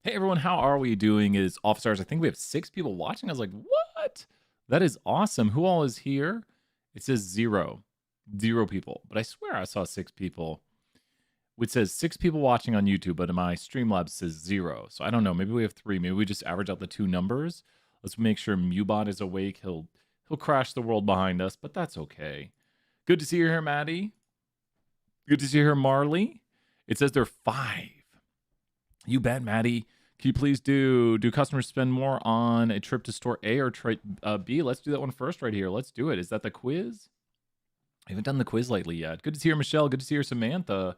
Hey everyone, how are we doing? Is Office Hours. I think we have 6 people watching. I was like, what? That is awesome. Who all is here? It says 0. 0 people. But I swear I saw 6 people. It says 6 people watching on YouTube, but in my Streamlabs says 0. So I don't know. Maybe we have 3. Maybe we just average out the 2 numbers. Let's make sure Mubot is awake. He'll crash the world behind us, but that's okay. Good to see you here, Maddie. Good to see you here, Marley. It says there are 5. You bet, Maddie. Can you please do customers spend more on a trip to store A or B? Let's do that one first right here. Let's do it. Is that the quiz? I haven't done the quiz lately yet. Good to see you, Michelle. Good to see you, Samantha.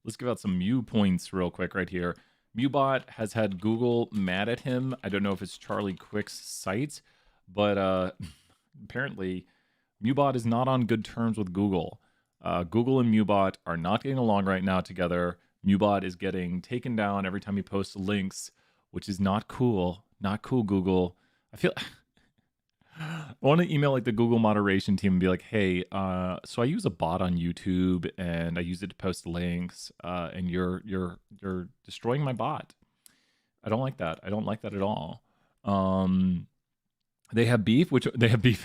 Let's give out some Mew points real quick right here. Mewbot has had Google mad at him. I don't know if it's Charlie Quick's site, but apparently Mewbot is not on good terms with Google. Google and Mewbot are not getting along right now together. Mewbot is getting taken down every time he posts links, which is not cool. Not cool, Google. I feel I want to email like the Google moderation team and be like, hey, so I use a bot on YouTube and I use it to post links, and you're destroying my bot. I don't like that. I don't like that at all. They have beef, which they have beef.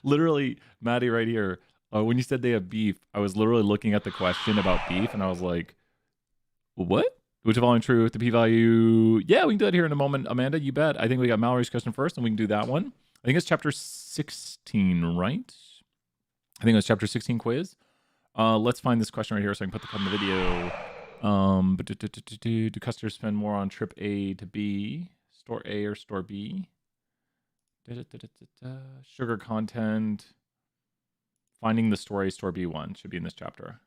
Literally, Maddie, right here. When you said they have beef, I was literally looking at the question about beef, and I was like, what? Which of all in truth, the p-value? Yeah, we can do that here in a moment. Amanda, you bet. I think we got Mallory's question first, and we can do that one. I think it's chapter 16, right? I think it's chapter 16 quiz. Let's find this question right here so I can put the code in the video. But do customers spend more on trip A to B, store A or store B? Sugar content. Finding the store A, store B one should be in this chapter.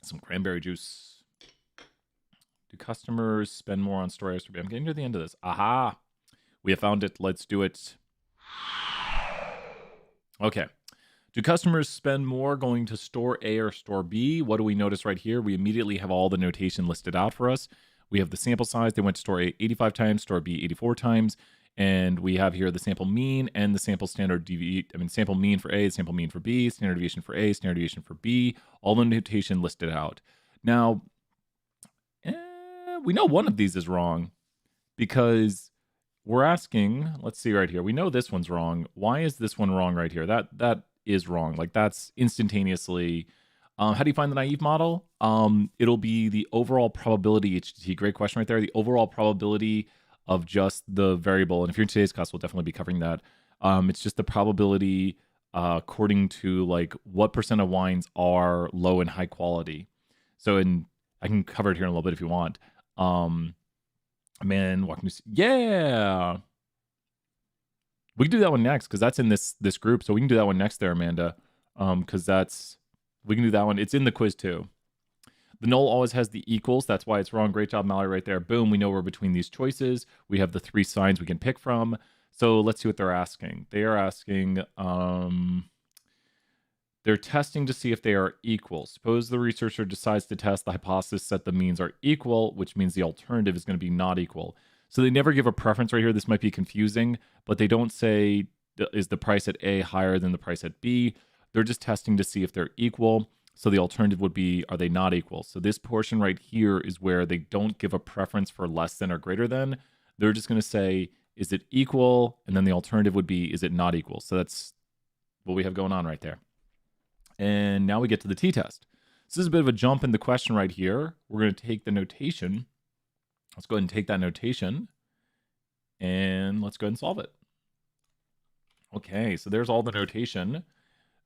Some cranberry juice. Do customers spend more on store A or store B? I'm getting to the end of this. Aha! We have found it. Let's do it. Okay. Do customers spend more going to store A or store B? What do we notice right here? We immediately have all the notation listed out for us. We have the sample size. They went to store A 85 times, store B 84 times. And we have here the sample mean and the sample standard sample mean for A, sample mean for B, standard deviation for A, standard deviation for B, all the notation listed out. Now, we know one of these is wrong because we're asking, let's see right here. We know this one's wrong. Why is this one wrong right here? That is wrong. Like that's instantaneously. How do you find the naive model? It'll be the overall probability HTT. Great question right there. The overall probability of just the variable. And if you're in today's class, we'll definitely be covering that. It's just the probability according to like what percent of wines are low and high quality. So I can cover it here in a little bit if you want. Man, walking. Yeah. We can do that one next because that's in this group. So we can do that one next there, Amanda. Because we can do that one. It's in the quiz too. The null always has the equals. That's why it's wrong. Great job, Mallory, right there. Boom. We know we're between these choices. We have the 3 signs we can pick from. So let's see what they're asking. They are asking, they're testing to see if they are equal. Suppose the researcher decides to test the hypothesis that the means are equal, which means the alternative is going to be not equal. So they never give a preference right here. This might be confusing, but they don't say, is the price at A higher than the price at B? They're just testing to see if they're equal. So the alternative would be, are they not equal? So this portion right here is where they don't give a preference for less than or greater than. They're just going to say, is it equal? And then the alternative would be, is it not equal? So that's what we have going on right there. And now we get to the t-test. So this is a bit of a jump in the question right here. We're going to take the notation. Let's go ahead and take that notation. And let's go ahead and solve it. Okay, so there's all the notation.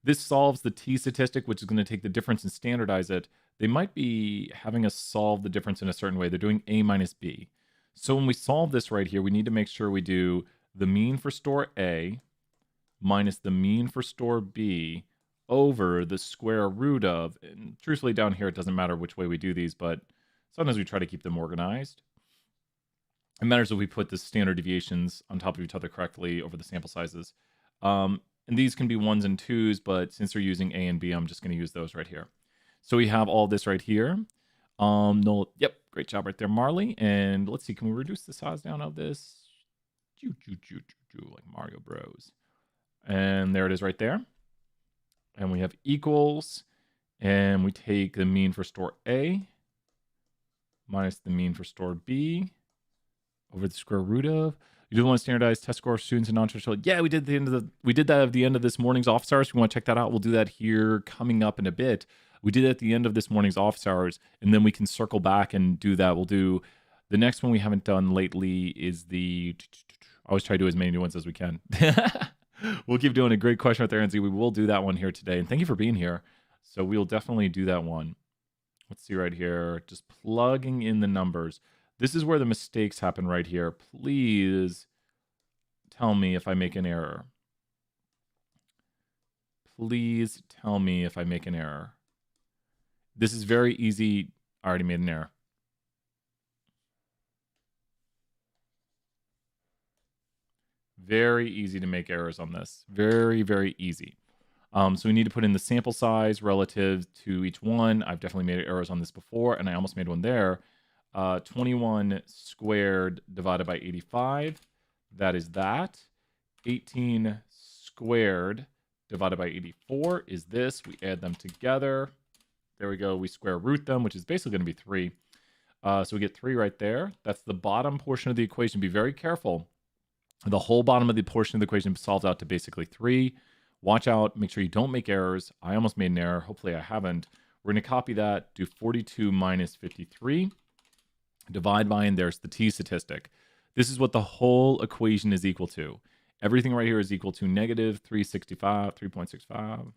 This solves the t-statistic, which is going to take the difference and standardize it. They might be having us solve the difference in a certain way. They're doing A minus B. So when we solve this right here, we need to make sure we do the mean for store A minus the mean for store B over the square root of, and truthfully down here, it doesn't matter which way we do these, but sometimes we try to keep them organized. It matters if we put the standard deviations on top of each other correctly over the sample sizes. And these can be 1s and 2s, but since they're using A and B, I'm just going to use those right here. So we have all this right here. No, yep, great job right there, Marley. And let's see, can we reduce the size down of this? Like Mario Bros. And there it is right there. And we have equals, and we take the mean for store A minus the mean for store B over the square root of. You do want to standardize test score for students and non-traditional. Yeah, we did that at the end of this morning's office hours. If you want to check that out, we'll do that here coming up in a bit. We did it at the end of this morning's office hours, and then we can circle back and do that. We'll do the next one we haven't done lately is the. I always try to do as many new ones as we can. We'll keep doing a great question right there, and see. We will do that one here today. And thank you for being here. So we'll definitely do that one. Let's see right here. Just plugging in the numbers. This is where the mistakes happen right here. Please tell me if I make an error. Please tell me if I make an error. This is very easy. I already made an error. Very easy to make errors on this. Very, very easy. So we need to put in the sample size relative to each one. I've definitely made errors on this before, and I almost made one there. 21 squared divided by 85. That is that. 18 squared divided by 84 is this. We add them together. There we go. We square root them, which is basically going to be 3. So we get 3 right there. That's the bottom portion of the equation. Be very careful. The whole bottom of the portion of the equation solves out to basically 3. Watch out. Make sure you don't make errors. I almost made an error. Hopefully I haven't. We're going to copy that. Do 42 minus 53. Divide by, and there's the t statistic. This is what the whole equation is equal to. Everything right here is equal to negative 3.65.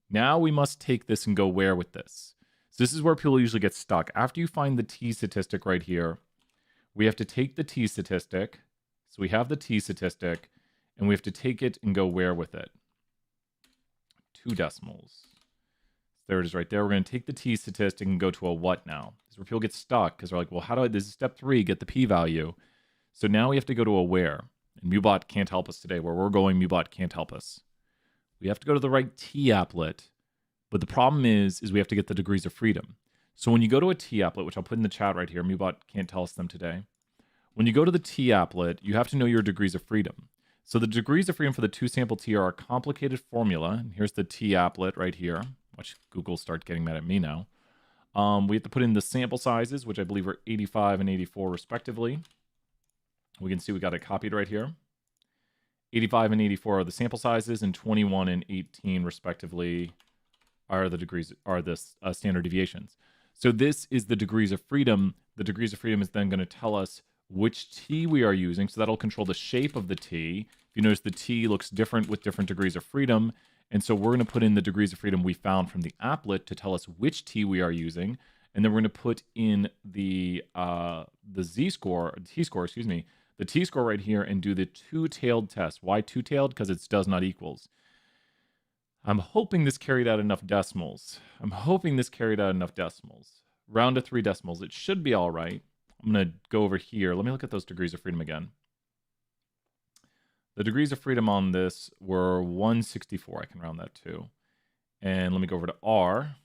Now we must take this and go where with this? So this is where people usually get stuck. After you find the t statistic right here, we have to take the t statistic. So we have the t statistic, and we have to take it and go where with it? 2 decimals. There it is right there. We're going to take the t statistic and go to a what now? This is where people get stuck because they're like, well, how do I, this is step 3, get the p-value. So now we have to go to a where. And MuBot can't help us today. Where we're going, MuBot can't help us. We have to go to the right t-applet. But the problem is we have to get the degrees of freedom. So when you go to a t-applet, which I'll put in the chat right here, MuBot can't tell us them today. When you go to the t-applet, you have to know your degrees of freedom. So the degrees of freedom for the 2-sample t are a complicated formula. And here's the t-applet right here. Watch Google start getting mad at me now. We have to put in the sample sizes, which I believe are 85 and 84 respectively. We can see we got it copied right here. 85 and 84 are the sample sizes, and 21 and 18 respectively are the degrees, are the standard deviations. So this is the degrees of freedom. The degrees of freedom is then going to tell us which t we are using, so that'll control the shape of the t. If you notice, the t looks different with different degrees of freedom. And so we're going to put in the degrees of freedom we found from the applet to tell us which t we are using. And then we're going to put in the z-score, t-score, excuse me, the t-score right here and do the two-tailed test. Why two-tailed? Because it's does not equals. I'm hoping this carried out enough decimals. Round to 3 decimals. It should be all right. I'm going to go over here. Let me look at those degrees of freedom again. The degrees of freedom on this were 164. I can round that too. And let me go over to R.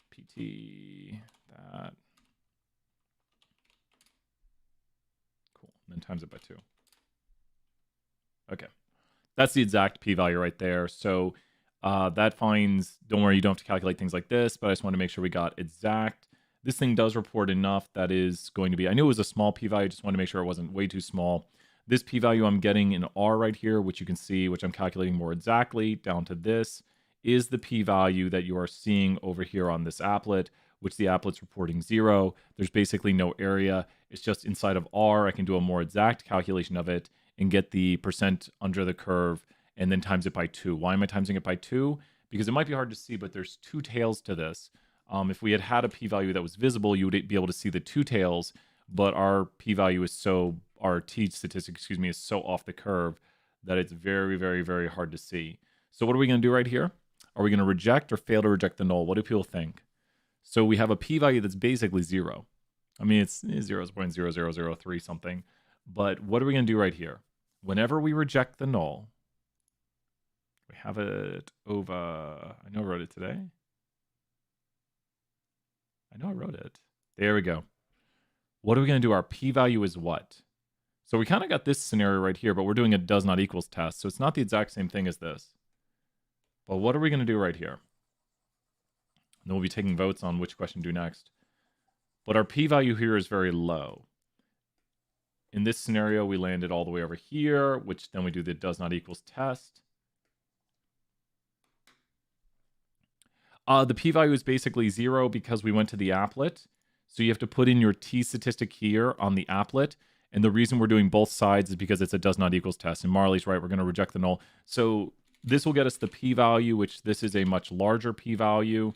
PT, that. Cool. And then times it by 2. Okay. That's the exact p-value right there. So that finds, don't worry, you don't have to calculate things like this, but I just want to make sure we got exact. This thing does report enough that is going to be, I knew it was a small p-value, just wanted to make sure it wasn't way too small. This p-value I'm getting in R right here, which you can see, which I'm calculating more exactly, down to this, is the p-value that you are seeing over here on this applet, which the applet's reporting 0. There's basically no area. It's just inside of R, I can do a more exact calculation of it and get the percent under the curve and then times it by 2. Why am I timesing it by 2? Because it might be hard to see, but there's 2 tails to this. If we had had a p-value that was visible, you would be able to see the 2 tails, but our p-value is so, our t statistic, excuse me, is so off the curve that it's very, very, very hard to see. So what are we going to do right here? Are we going to reject or fail to reject the null? What do people think? So we have a p-value that's basically 0. I mean, it's 0.0003 something. But what are we going to do right here? Whenever we reject the null, we have it over, I know I wrote it today. There we go. What are we going to do? Our p-value is what? So we kind of got this scenario right here, but we're doing a does not equals test. So it's not the exact same thing as this. But what are we going to do right here? then we'll be taking votes on which question to do next. But our p-value here is very low. In this scenario, we landed all the way over here, which then we do the does not equals test. The p-value is basically 0 because we went to the applet. So you have to put in your t-statistic here on the applet. And the reason we're doing both sides is because it's a does not equals test. And Marley's right, we're going to reject the null. So this will get us the p-value, which this is a much larger p-value.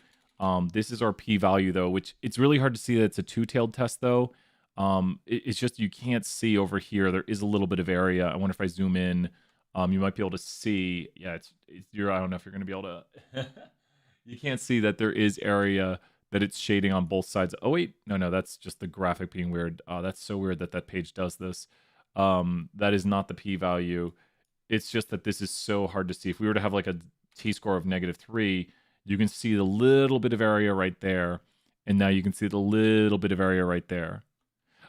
This is our p-value, though, which it's really hard to see that it's a two-tailed test, though. It's just you can't see over here. There is a little bit of area. I wonder if I zoom in, you might be able to see. Yeah, I don't know if you're going to be able to. You can't see that there is area that it's shading on both sides. Oh, wait. No, that's just the graphic being weird. That's so weird that page does this. That is not the p-value. It's just that this is so hard to see. If we were to have like a t-score of -3, you can see the little bit of area right there. And now you can see the little bit of area right there.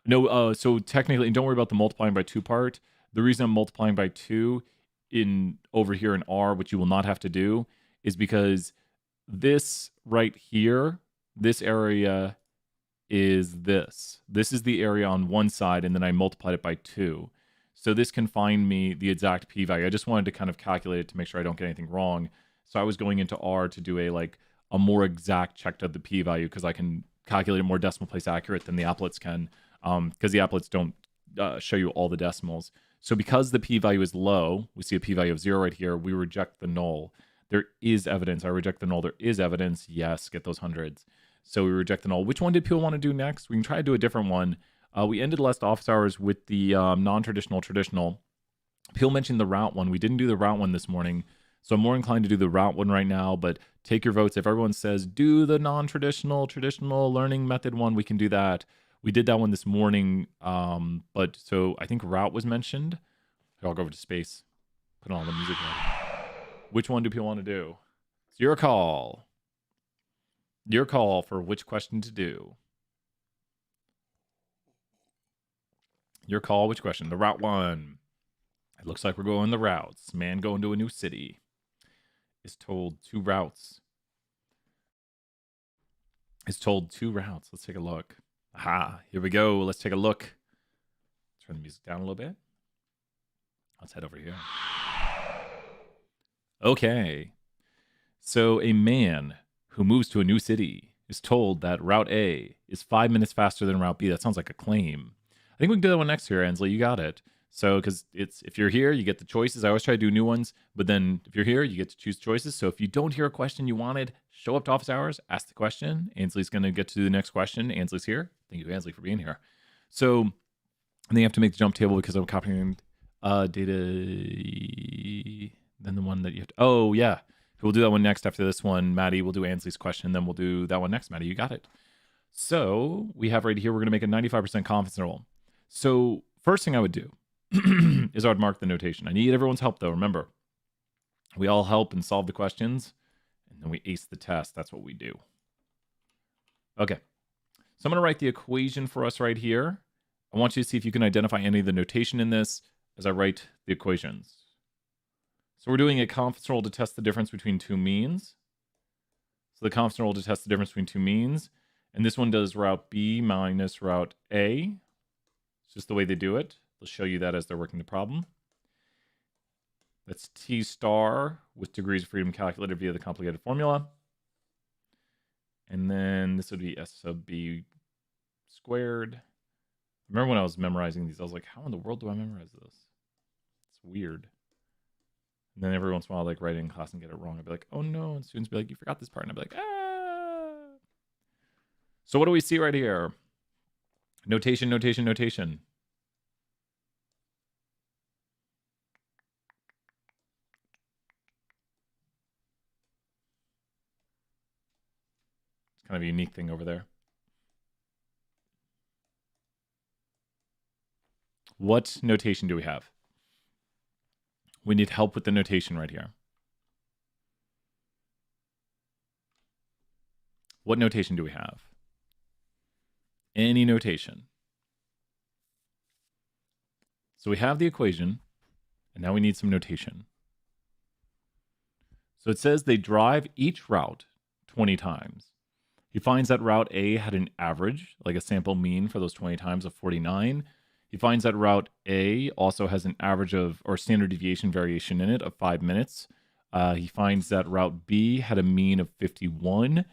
No, so technically, and don't worry about the multiplying by 2 part. The reason I'm multiplying by 2 over here in R, which you will not have to do, is because this right here, this area is this. This is the area on one side, and then I multiplied it by 2. So this can find me the exact p-value. I just wanted to kind of calculate it to make sure I don't get anything wrong. So I was going into R to do a more exact check of the p-value because I can calculate it more decimal place accurate than the applets can, because the applets don't show you all the decimals. So because the p-value is low, we see a p-value of 0 right here, we reject the null. There is evidence. I reject the null. There is evidence. Yes, get those hundreds. So we reject the null. Which one did people want to do next? We can try to do a different one. We ended last office hours with the non-traditional, traditional. Peel mentioned the route one. We didn't do the route one this morning. So I'm more inclined to do the route one right now, but take your votes. If everyone says do the non-traditional, traditional learning method one, we can do that. We did that one this morning, but so I think route was mentioned. Here, I'll go over to space. Put on all the music on. Which one do people want to do? It's your call. Your call for which question to do. Your call, which question? The route one. It looks like we're going the routes. Man going to a new city is told 2 routes. Is told 2 routes. Let's take a look. Aha, here we go. Let's take a look. Turn the music down a little bit. Let's head over here. Okay. So a man who moves to a new city is told that Route A is 5 minutes faster than Route B. That sounds like a claim. I think we can do that one next here, Ansley. You got it. So, because if you're here, you get the choices. I always try to do new ones, but then if you're here, you get to choose choices. So if you don't hear a question you wanted, show up to office hours, ask the question. Ansley's going to get to the next question. Ansley's here. Thank you, Ansley, for being here. So, and then you have to make the jump table because I'm copying data. Then the one that you have to, oh yeah, we'll do that one next after this one. Maddie, we'll do Ansley's question, then we'll do that one next. Maddie, you got it. So we have right here, we're going to make a 95% confidence interval. So first thing I would do is I would mark the notation. I need everyone's help though. Remember, we all help and solve the questions, and then we ace the test. That's what we do. Okay, so I'm going to write the equation for us right here. I want you to see if you can identify any of the notation in this as I write the equations. So we're doing a confidence interval to test the difference between 2 means. So the confidence interval to test the difference between 2 means. And this one does route B minus route A. It's just the way they do it. They'll show you that as they're working the problem. That's T star with degrees of freedom calculated via the complicated formula. And then this would be S sub B squared. Remember when I was memorizing these, I was like, how in the world do I memorize this? It's weird. And then every once in a while, like write it in class and get it wrong. I'd be like, oh no. And students be like, you forgot this part. And I'd be like, ah. So what do we see right here? Notation, notation, notation. It's kind of a unique thing over there. What notation do we have? We need help with the notation right here. What notation do we have? Any notation. So we have the equation, and now we need some notation. So it says they drive each route 20 times. He finds that route A had an average, like a sample mean for those 20 times of 49. He finds that route A also has an average of, or standard deviation variation in it of 5 minutes. He finds that route B had a mean of 51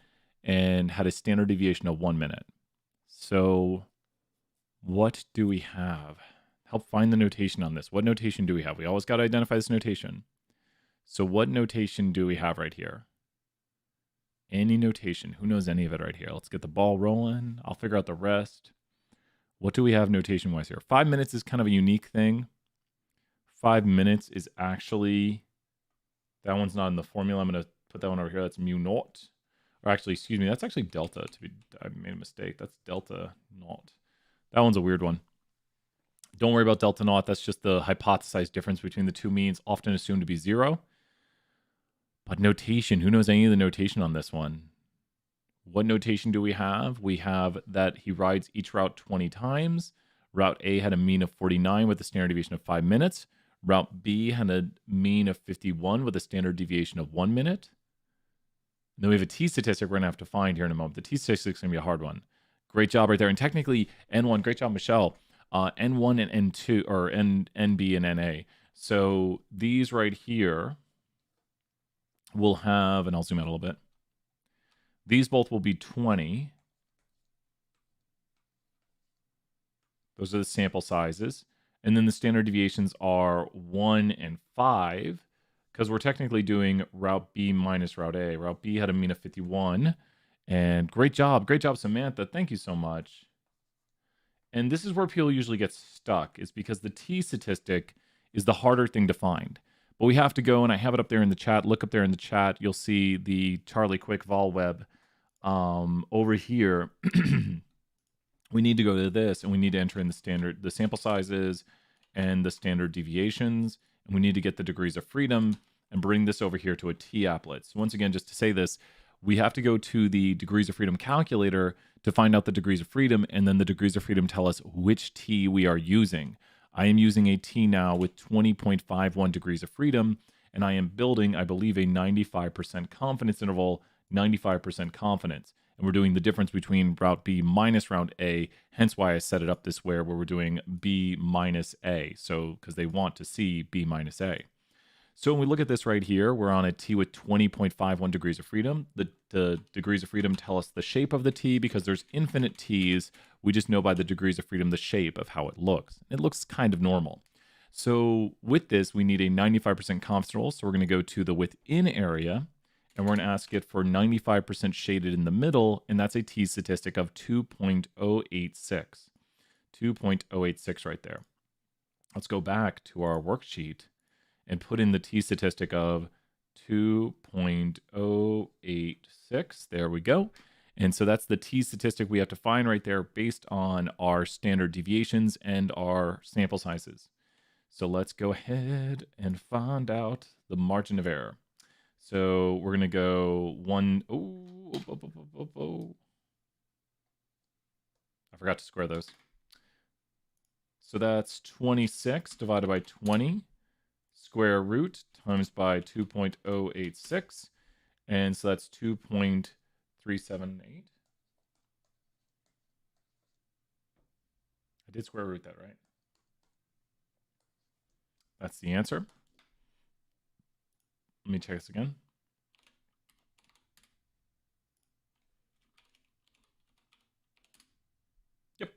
and had a standard deviation of 1 minute. So what do we have? Help find the notation on this. What notation do we have? We always got to identify this notation. So what notation do we have right here? Any notation. Who knows any of it right here? Let's get the ball rolling. I'll figure out the rest. What do we have notation-wise here? 5 minutes is kind of a unique thing. 5 minutes is actually, that one's not in the formula. I'm going to put that one over here. That's mu naught. Or actually, excuse me, that's actually delta. I made a mistake. That's delta naught. That one's a weird one. Don't worry about delta naught. That's just the hypothesized difference between the two means, often assumed to be 0. But notation, who knows any of the notation on this one? What notation do we have? We have that he rides each route 20 times. Route A had a mean of 49 with a standard deviation of 5 minutes. Route B had a mean of 51 with a standard deviation of 1 minute. And then we have a t-statistic we're going to have to find here in a moment. The t-statistic is going to be a hard one. Great job right there. And technically, N1, great job, Michelle. N1 and N2, or NB and NA. So these right here will have, and I'll zoom out a little bit. These both will be 20. Those are the sample sizes. And then the standard deviations are 1 and 5, because we're technically doing route B minus route A. Route B had a mean of 51. And great job, Samantha. Thank you so much. And this is where people usually get stuck, is because the t-statistic is the harder thing to find. But we have to go, and I have it up there in the chat. Look up there in the chat. You'll see the Charlie Quick vol web over here. We need to go to this, and we need to enter in the sample sizes and the standard deviations. And we need to get the degrees of freedom and bring this over here to a t-applet. So once again, just to say this, we have to go to the degrees of freedom calculator to find out the degrees of freedom, and then the degrees of freedom tell us which t we are using. I am using a t now with 20.51 degrees of freedom, and I am building, I believe, a 95% confidence interval, 95% confidence. And we're doing the difference between route B minus route A, hence why I set it up this way, where we're doing B minus A. So, because they want to see B minus A. So when we look at this right here, we're on a t with 20.51 degrees of freedom. The degrees of freedom tell us the shape of the t, because there's infinite t's. We just know by the degrees of freedom the shape of how it looks. It looks kind of normal. So with this, we need a 95% confidence interval. So we're going to go to the within area, and we're going to ask it for 95% shaded in the middle, and that's a t-statistic of 2.086. 2.086 right there. Let's go back to our worksheet and put in the t-statistic of 2.086. There we go. And so that's the t-statistic we have to find right there based on our standard deviations and our sample sizes. So let's go ahead and find out the margin of error. So we're going to go I forgot to square those. So that's 26 divided by 20. Square root times by 2.086, and so that's 2.378. I did square root that, right? That's the answer. Let me check this again. Yep,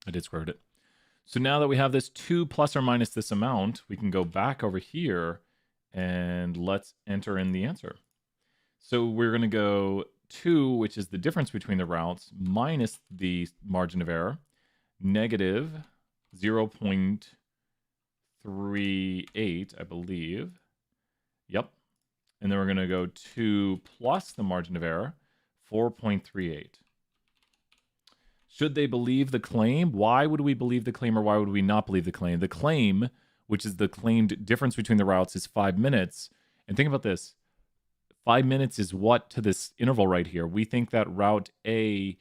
I did square root it. So now that we have this 2 plus or minus this amount, we can go back over here and let's enter in the answer. So we're going to go 2, which is the difference between the routes, minus the margin of error, negative 0.38, I believe. Yep. And then we're going to go 2 plus the margin of error, 4.38. Should they believe the claim? Why would we believe the claim, or why would we not believe the claim? The claim, which is the claimed difference between the routes, is 5 minutes. And think about this. 5 minutes is what to this interval right here? We think that route B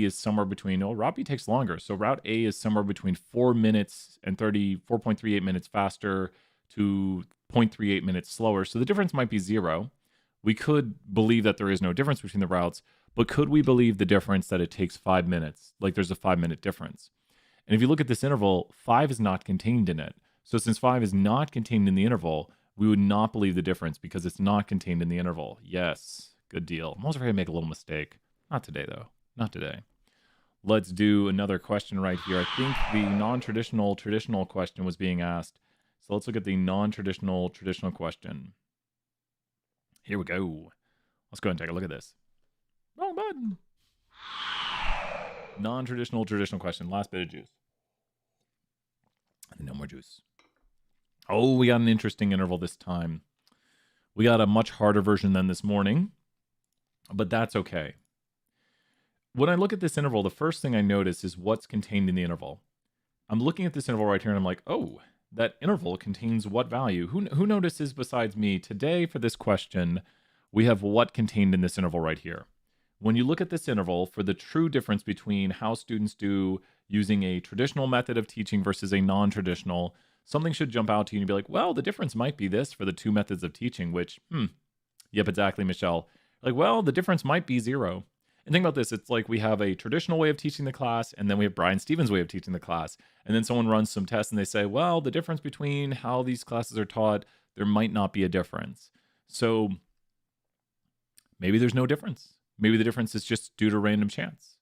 is somewhere between, route B takes longer. So route A is somewhere between 4 minutes and 4.38 minutes faster to 0.38 minutes slower. So the difference might be 0. We could believe that there is no difference between the routes, But could we believe the difference that it takes 5 minutes? Like there's a 5-minute difference. And if you look at this interval, 5 is not contained in it. So since 5 is not contained in the interval, we would not believe the difference because it's not contained in the interval. Yes, good deal. I'm also afraid to make a little mistake. Not today, though. Not today. Let's do another question right here. I think the non-traditional, traditional question was being asked. So let's look at the non-traditional, traditional question. Here we go. Let's go ahead and take a look at this. Wrong button. Non-traditional, traditional question. Last bit of juice. No more juice. Oh, we got an interesting interval this time. We got a much harder version than this morning, but that's okay. When I look at this interval, the first thing I notice is what's contained in the interval. I'm looking at this interval right here and I'm like, oh, that interval contains what value? Who notices besides me? Today for this question, we have what contained in this interval right here. When you look at this interval for the true difference between how students do using a traditional method of teaching versus a non-traditional, something should jump out to you and be like, well, the difference might be this for the two methods of teaching, which, yep, exactly, Michelle. Like, well, the difference might be 0. And think about this, it's like we have a traditional way of teaching the class, and then we have Brian Stevens' way of teaching the class. And then someone runs some tests and they say, well, the difference between how these classes are taught, there might not be a difference. So maybe there's no difference. Maybe the difference is just due to random chance.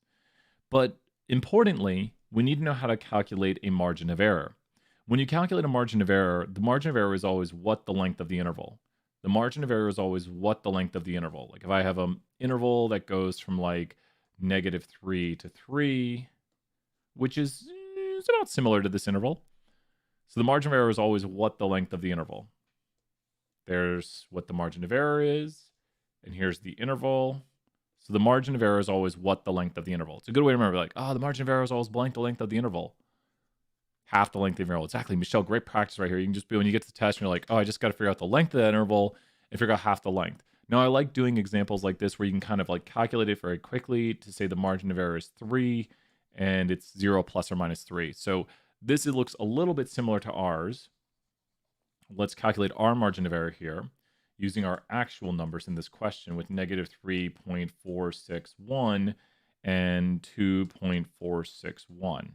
But importantly, we need to know how to calculate a margin of error. When you calculate a margin of error, the margin of error is always what the length of the interval. The margin of error is always what the length of the interval. Like if I have an interval that goes from like -3 to 3, which is about similar to this interval. So the margin of error is always what the length of the interval. There's what the margin of error is, and here's the interval. So the margin of error is always what the length of the interval. It's a good way to remember, like, the margin of error is always blank the length of the interval. Half the length of the interval. Exactly. Michelle, great practice right here. You can just be, when you get to the test, and you're like, I just got to figure out the length of that interval and figure out half the length. Now, I like doing examples like this where you can kind of like calculate it very quickly to say the margin of error is 3 and it's 0 plus or minus 3. So this, it looks a little bit similar to ours. Let's calculate our margin of error here using our actual numbers in this question with -3.461 and 2.461.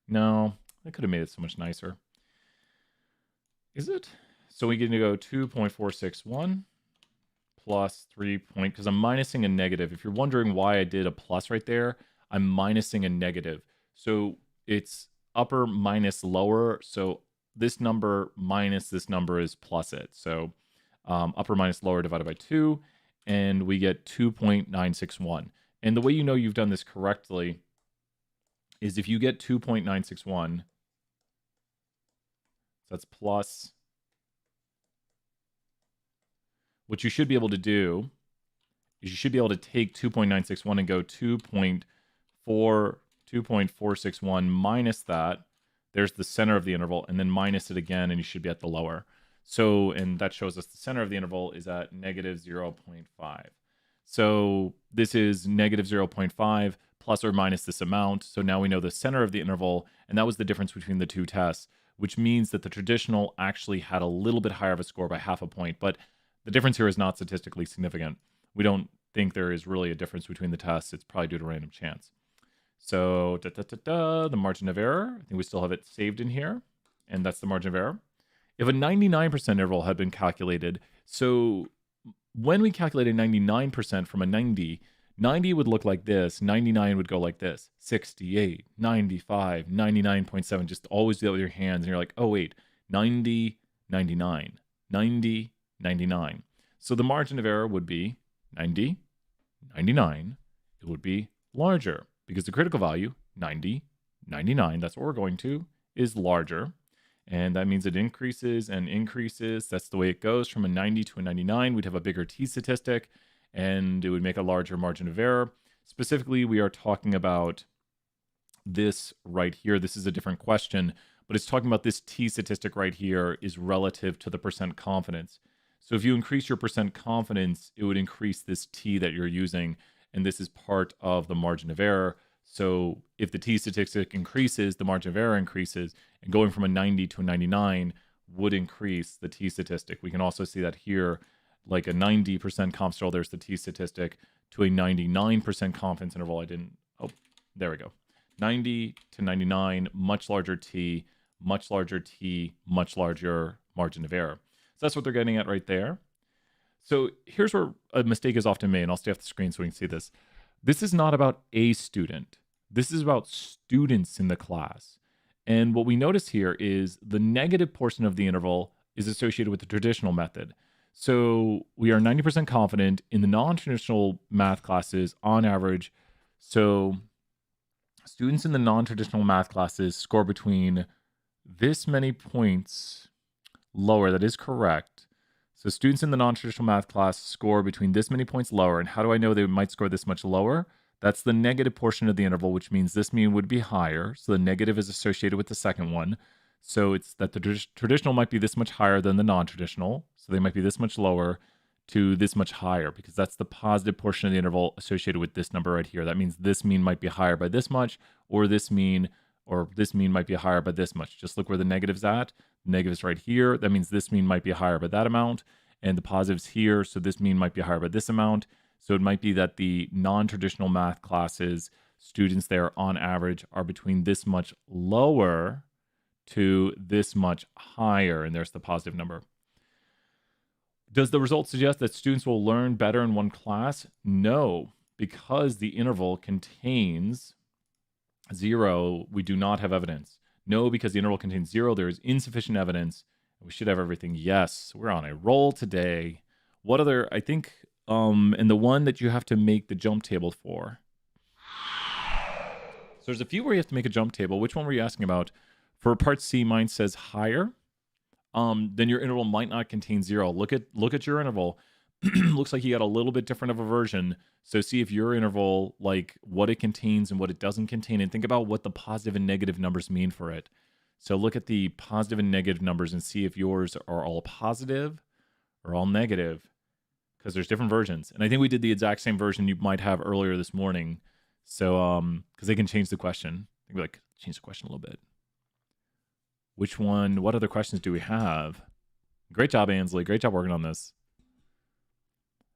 No, I could have made it so much nicer. Is it? So we get to go 2.461 plus 3 because I'm minusing a negative. If you're wondering why I did a plus right there, I'm minusing a negative. So it's upper minus lower. So this number minus this number is plus it. So upper minus lower divided by 2, and we get 2.961. And the way you know you've done this correctly is if you get 2.961, that's plus, what you should be able to do is you should be able to take 2.961 and go 2.461 minus that. There's the center of the interval, and then minus it again, and you should be at the lower. So, and that shows us the center of the interval is at -0.5. So this is -0.5 plus or minus this amount. So now we know the center of the interval, and that was the difference between the two tests, which means that the traditional actually had a little bit higher of a score by half a point, but the difference here is not statistically significant. We don't think there is really a difference between the tests. It's probably due to random chance. So the margin of error, I think we still have it saved in here, and that's the margin of error. If a 99% interval had been calculated, so when we calculate a 99% from a 90 would look like this, 99 would go like this, 68, 95, 99.7, just always do that with your hands, and you're like, oh wait, 90, 99, 90, 99. So the margin of error would be 90, 99, it would be larger, because the critical value, 90, 99, that's what we're going to, is larger. And that means it increases and increases. That's the way it goes from a 90 to a 99. We'd have a bigger t-statistic, and it would make a larger margin of error. Specifically, we are talking about this right here. This is a different question, but it's talking about this t-statistic right here is relative to the percent confidence. So if you increase your percent confidence, it would increase this t that you're using, and this is part of the margin of error. So if the t-statistic increases, the margin of error increases, and going from a 90 to a 99 would increase the t-statistic. We can also see that here, like a 90% confidence interval, there's the t statistic, to a 99% confidence interval. Oh, there we go. 90 to 99, much larger t, much larger t, much larger margin of error. So that's what they're getting at right there. So here's where a mistake is often made, and I'll stay off the screen so we can see this. This is not about a student. This is about students in the class. And what we notice here is the negative portion of the interval is associated with the traditional method. So we are 90% confident in the non-traditional math classes on average. So students in the non-traditional math classes score between this many points lower. That is correct. So students in the non-traditional math class score between this many points lower. And how do I know they might score this much lower? That's the negative portion of the interval, which means this mean would be higher. So the negative is associated with the second one. So it's that the traditional might be this much higher than the non-traditional. So they might be this much lower to this much higher, because that's the positive portion of the interval associated with this number right here. That means this mean might be higher by this much, or this mean might be higher by this much. Just look where the negative's at. The negative's right here. That means this mean might be higher by that amount. And the positive's here, so this mean might be higher by this amount. So it might be that the non-traditional math classes, students there on average are between this much lower to this much higher, and there's the positive number. Does the result suggest that students will learn better in one class? No, because the interval contains 0, we do not have evidence. No, because the interval contains 0, there is insufficient evidence. We should have everything. Yes, we're on a roll today. What other, I think, and the one that you have to make the jump table for. So there's a few where you have to make a jump table. Which one were you asking about? For part C, mine says higher. Then your interval might not contain 0. Look at your interval. Looks like you got a little bit different of a version. So see if your interval, like what it contains and what it doesn't contain, and think about what the positive and negative numbers mean for it. So look at the positive and negative numbers and see if yours are all positive or all negative, because there's different versions. And I think we did the exact same version you might have earlier this morning. So, because they can change the question. I think we like change the question a little bit. Which one, what other questions do we have? Great job, Ansley. Great job working on this.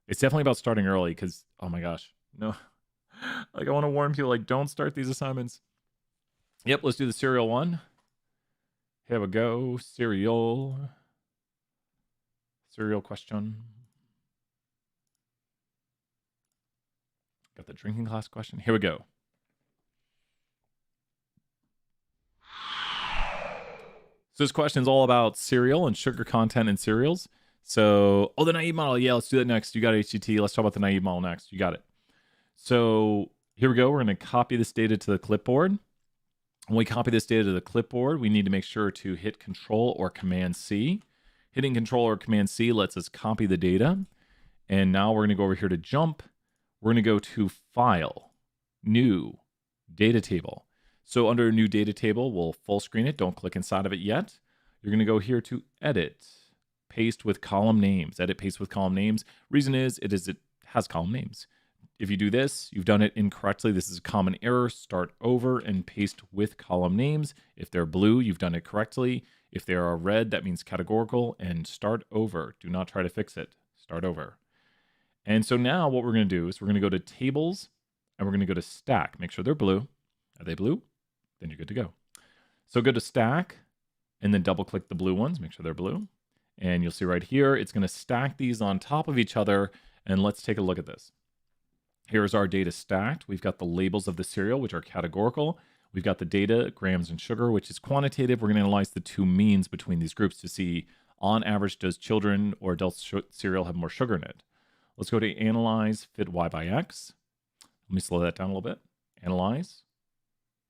It's definitely about starting early because, oh my gosh, no. Like I want to warn people, like don't start these assignments. Yep, let's do the serial one. Here we go, serial question. Got the drinking class question. Here we go. So this question is all about cereal and sugar content in cereals. So, the naive model. Yeah, let's do that next. You got HTT. Let's talk about the naive model next. You got it. So here we go. We're going to copy this data to the clipboard. When we copy this data to the clipboard, we need to make sure to hit Control or Command C. Hitting Control or Command C lets us copy the data. And now we're going to go over here to Jump. We're going to go to File, New, Data Table. So under New Data Table, we'll full screen it. Don't click inside of it yet. You're going to go here to Edit, Paste with Column Names. Edit, Paste with Column Names. Reason is it has column names. If you do this, you've done it incorrectly. This is a common error. Start over and paste with column names. If they're blue, you've done it correctly. If they are red, that means categorical, and start over. Do not try to fix it. Start over. And so now what we're going to do is we're going to go to Tables, and we're going to go to Stack. Make sure they're blue. Are they blue? Then you're good to go. So go to Stack, and then double click the blue ones. Make sure they're blue. And you'll see right here, it's going to stack these on top of each other. And let's take a look at this. Here's our data stacked. We've got the labels of the cereal, which are categorical. We've got the data, grams and sugar, which is quantitative. We're going to analyze the two means between these groups to see, on average, does children or adult cereal have more sugar in it? Let's go to Analyze, Fit Y by X. Let me slow that down a little bit. Analyze,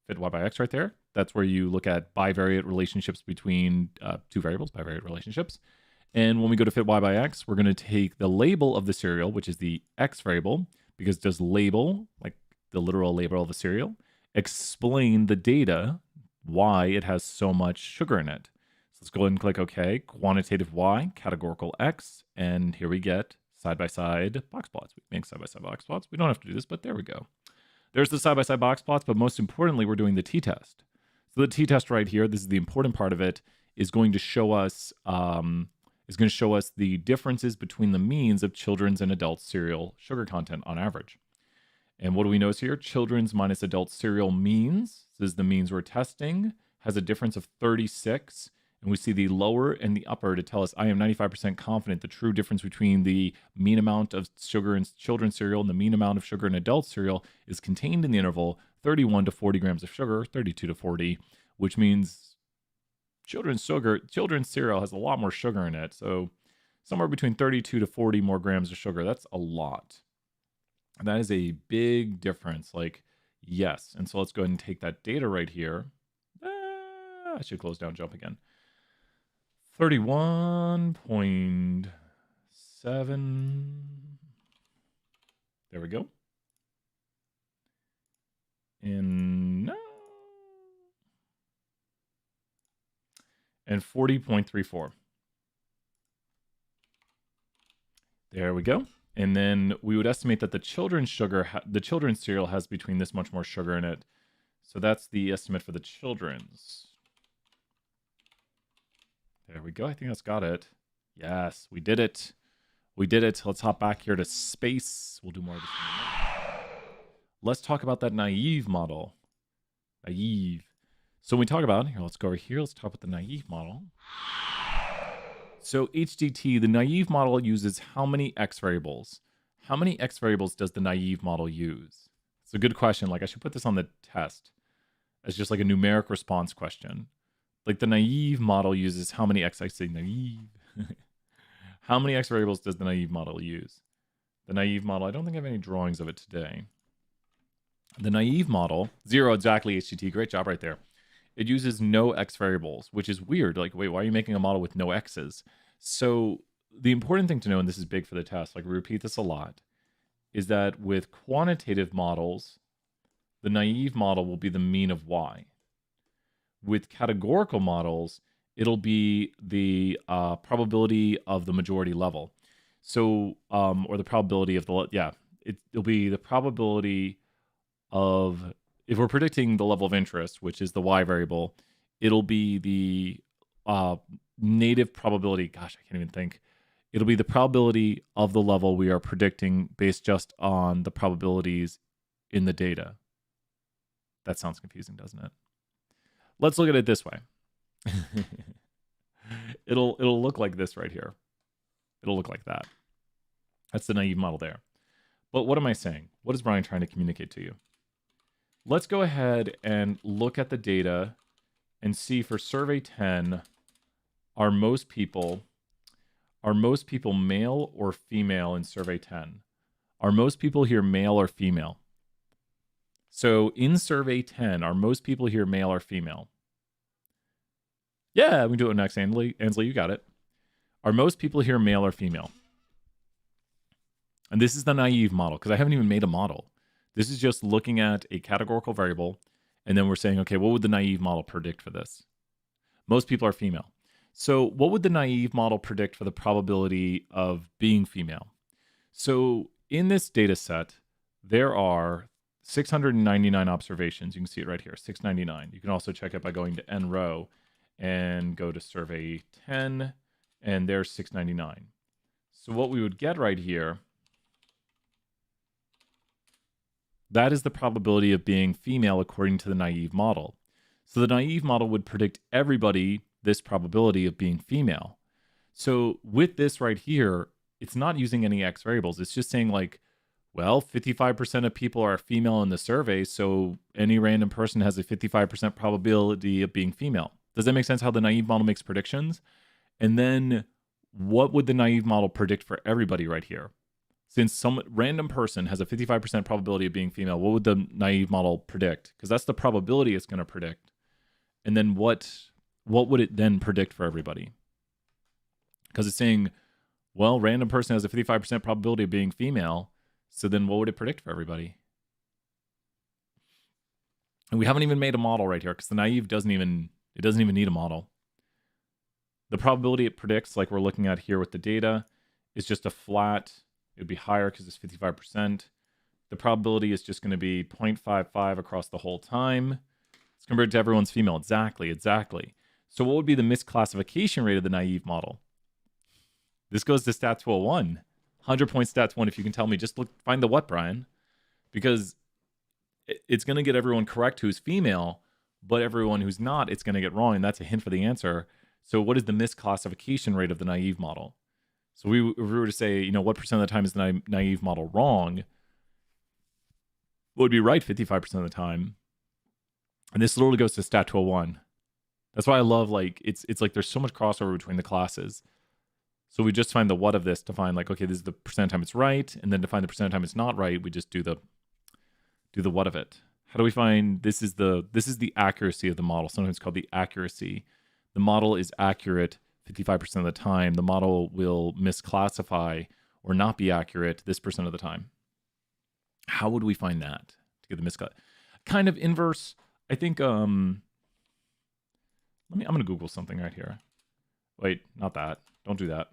Fit Y by X right there. That's where you look at bivariate relationships between two variables, bivariate relationships. And when we go to Fit Y by X, we're going to take the label of the cereal, which is the X variable, because does label, like the literal label of the cereal, explain the data, why it has so much sugar in it. So let's go ahead and click OK. Quantitative Y, categorical X, and here we get side-by-side box plots. We make side-by-side box plots. We don't have to do this, but there we go. There's the side-by-side box plots, but most importantly, we're doing the t-test. So the t-test right here, this is the important part of it, is going to show us, is going to show us the differences between the means of children's and adult cereal sugar content on average. And what do we notice here? Children's minus adult cereal means, this is the means we're testing, has a difference of 36. And we see the lower and the upper to tell us I am 95% confident the true difference between the mean amount of sugar in children's cereal and the mean amount of sugar in adult cereal is contained in the interval 31 to 40 grams of sugar, 32 to 40, which means children's cereal has a lot more sugar in it. So somewhere between 32 to 40 more grams of sugar. That's a lot. And that is a big difference. Like, yes. And so let's go ahead and take that data right here. I should close down jump again. 31.7. There we go. And 40.34. There we go. And then we would estimate that the children's cereal has between this much more sugar in it. So that's the estimate for the children's. There we go. I think that's got it. Yes, we did it. We did it. Let's hop back here to space. We'll do more of this in a minute. Let's talk about that naive model. Naive. So when we talk about, here, let's go over here. Let's talk about the naive model. So HDT, the naive model uses how many X variables? How many X variables does the naive model use? It's a good question. Like I should put this on the test as just like a numeric response question. Like the naive model uses how many X, I say naive. How many X variables does the naive model use? The naive model, I don't think I have any drawings of it today. The naive model, 0 exactly HTT, great job right there. It uses no X variables, which is weird. Like, wait, why are you making a model with no X's? So the important thing to know, and this is big for the test, like we repeat this a lot, is that with quantitative models, the naive model will be the mean of Y. With categorical models, it'll be the probability of the majority level. So, or the probability of the, it'll be the probability of, if we're predicting the level of interest, which is the Y variable, it'll be the native probability. Gosh, I can't even think. It'll be the probability of the level we are predicting based just on the probabilities in the data. That sounds confusing, doesn't it? Let's look at it this way. It'll look like this right here. It'll look like that. That's the naive model there. But what am I saying? What is Brian trying to communicate to you? Let's go ahead and look at the data and see for survey 10, are most people male or female in survey 10? Are most people here male or female? So in survey 10, are most people here male or female? Yeah, we can do it next, Ansley. Ansley, you got it. Are most people here male or female? And this is the naive model, because I haven't even made a model. This is just looking at a categorical variable, and then we're saying, okay, what would the naive model predict for this? Most people are female. So what would the naive model predict for the probability of being female? So in this data set, there are 699 observations. You can see it right here, 699. You can also check it by going to N row and go to survey 10, and there's 699. So what we would get right here, that is the probability of being female according to the naive model. So the naive model would predict everybody this probability of being female. So with this right here, it's not using any X variables. It's just saying like, well, 55% of people are female in the survey, so any random person has a 55% probability of being female. Does that make sense how the naive model makes predictions? And then what would the naive model predict for everybody right here? Since some random person has a 55% probability of being female, what would the naive model predict? Because that's the probability it's going to predict. And then what would it then predict for everybody? Because it's saying, well, random person has a 55% probability of being female, so then what would it predict for everybody? And we haven't even made a model right here, because the naive doesn't even need a model. The probability it predicts, like we're looking at here with the data, is just a flat. It would be higher because it's 55%. The probability is just going to be 0.55 across the whole time. It's compared to everyone's female. Exactly. So what would be the misclassification rate of the naive model? This goes to stat 201. 100 point stats 1 if you can tell me. Just look, find the what, Brian? Because it's going to get everyone correct who's female, but everyone who's not, it's going to get wrong, and that's a hint for the answer. So what is the misclassification rate of the naive model? So if we were to say, what percent of the time is the naive model wrong? What would be right 55% of the time? And this literally goes to stat 201. That's why I love, like, it's like there's so much crossover between the classes. So we just find the what of this to find, like, okay, this is the percent of time it's right, and then to find the percent of time it's not right, we just do the what of it. How do we find this is the accuracy of the model? Sometimes called the accuracy. The model is accurate 55% of the time. The model will misclassify or not be accurate this percent of the time. How would we find that to get the misclass? Kind of inverse. I think I'm gonna Google something right here. Wait, not that. Don't do that.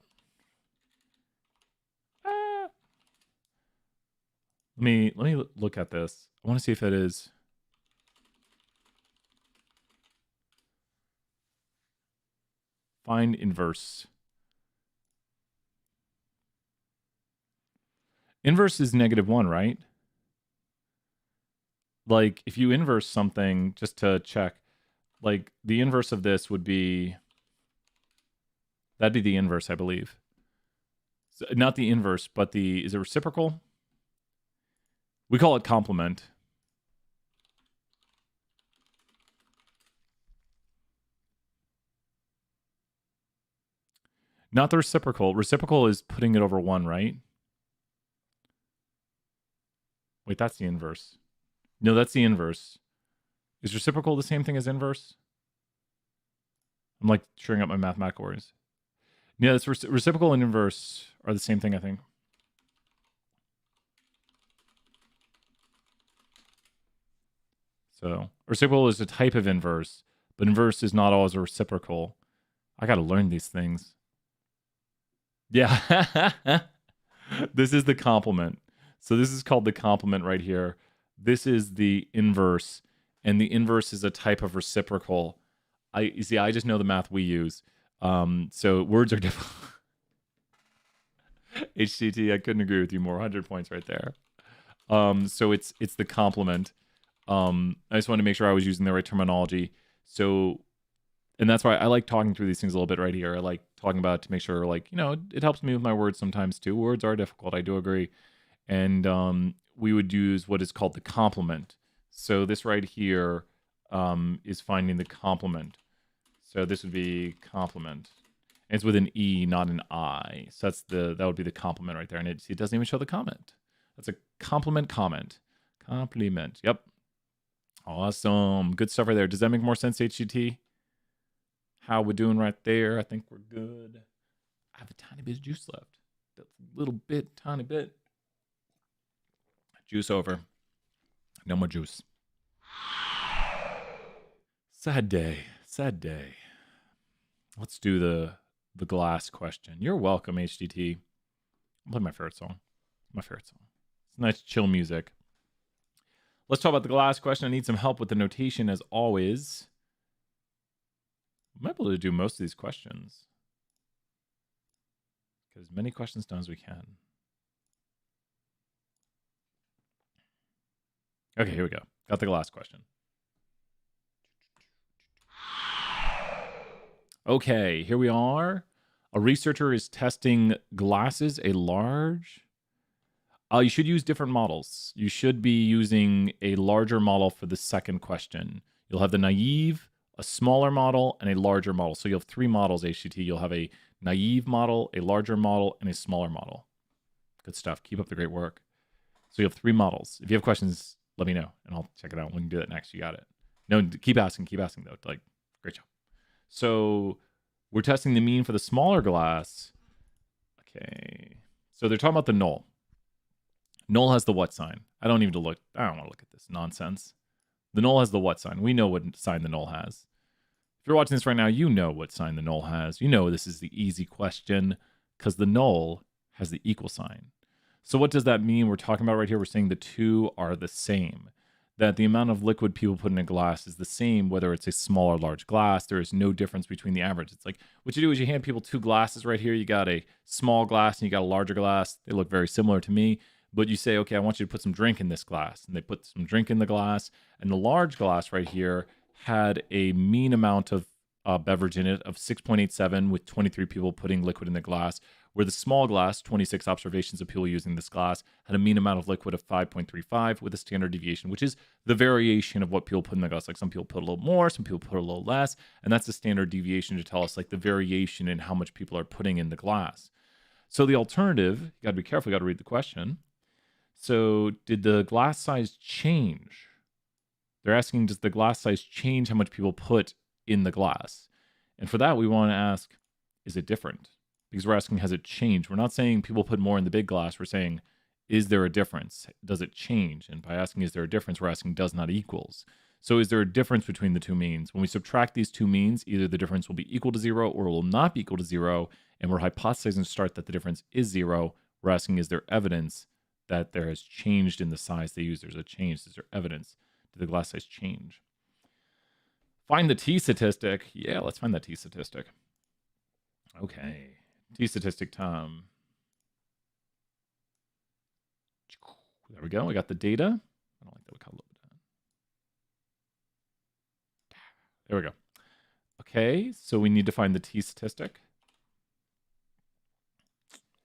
Let me look at this. I want to see if it is. Find inverse. Inverse is -1, right? Like, if you inverse something, just to check, like, the inverse of this would be, that'd be the inverse, I believe. So, not the inverse, but is it reciprocal? We call it complement. Not the reciprocal. Reciprocal is putting it over 1, right? Wait, that's the inverse. No, that's the inverse. Is reciprocal the same thing as inverse? I'm like cheering up my mathematical words. Yeah, it's reciprocal and inverse are the same thing, I think. So reciprocal is a type of inverse, but inverse is not always a reciprocal. I got to learn these things. Yeah. This is the complement. So this is called the complement right here. This is the inverse, and the inverse is a type of reciprocal. I just know the math we use. So words are different. HTT, I couldn't agree with you more. 100 points right there. So it's the complement. I just wanted to make sure I was using the right terminology. So, and that's why I like talking through these things a little bit right here. I like talking about it to make sure, like, it helps me with my words sometimes too. Words are difficult. I do agree. And we would use what is called the complement. So this right here is finding the complement. So this would be complement. And it's with an E, not an I. So that would be the complement right there. And it doesn't even show the comment. That's a complement comment. Complement. Yep. Awesome. Good stuff right there. Does that make more sense, HGT? How we're doing right there? I think we're good. I have a tiny bit of juice left. That's a little bit, tiny bit. Juice over. No more juice. Sad day. Sad day. Let's do the glass question. You're welcome, HGT. I'll play my favorite song. My favorite song. It's nice chill music. Let's talk about the glass question. I need some help with the notation as always. I might be able to do most of these questions. Get as many questions done as we can. Okay, here we go. Got the glass question. Okay, here we are. A researcher is testing glasses, a large... you should use different models. You should be using a larger model for the second question. You'll have the naive, a smaller model, and a larger model. So you'll have 3 models, HCT. You'll have a naive model, a larger model, and a smaller model. Good stuff. Keep up the great work. So you have 3 models. If you have questions, let me know, and I'll check it out. We can do that next. You got it. No, keep asking, though. Like, great job. So we're testing the mean for the smaller glass. Okay. So they're talking about the null. Null has the what sign. I don't want to look at this nonsense. The null has the what sign. We know what sign the null has. If you're watching this right now, you know what sign the null has. You know this is the easy question because the null has the equal sign. So what does that mean we're talking about right here? We're saying the two are the same. that the amount of liquid people put in a glass is the same whether it's a small or large glass. There is no difference between the average. It's like what you do is you hand people two glasses right here. You got a small glass and you got a larger glass. They look very similar to me, but you say, okay, I want you to put some drink in this glass. And they put some drink in the glass. And the large glass right here had a mean amount of beverage in it of 6.87 with 23 people putting liquid in the glass, where the small glass, 26 observations of people using this glass, had a mean amount of liquid of 5.35 with a standard deviation, which is the variation of what people put in the glass. Like some people put a little more, some people put a little less, and that's the standard deviation to tell us like the variation in how much people are putting in the glass. So the alternative, you got to be careful, you got to read the question. So did the glass size change? They're asking, does the glass size change how much people put in the glass? And for that, we want to ask, is it different? Because we're asking, has it changed? We're not saying people put more in the big glass. We're saying, is there a difference? Does it change? And by asking, is there a difference, we're asking, does not equals. So is there a difference between the two means? When we subtract these two means, either the difference will be equal to 0 or it will not be equal to 0. And we're hypothesizing to start that the difference is 0. We're asking, is there evidence that there has changed in the size they use? There's a change. Is there evidence? Did the glass size change? Find the t-statistic. Yeah, let's find that t-statistic. Okay. T-statistic time. There we go. We got the data. I don't like that we call it. There we go. Okay, so we need to find the t-statistic.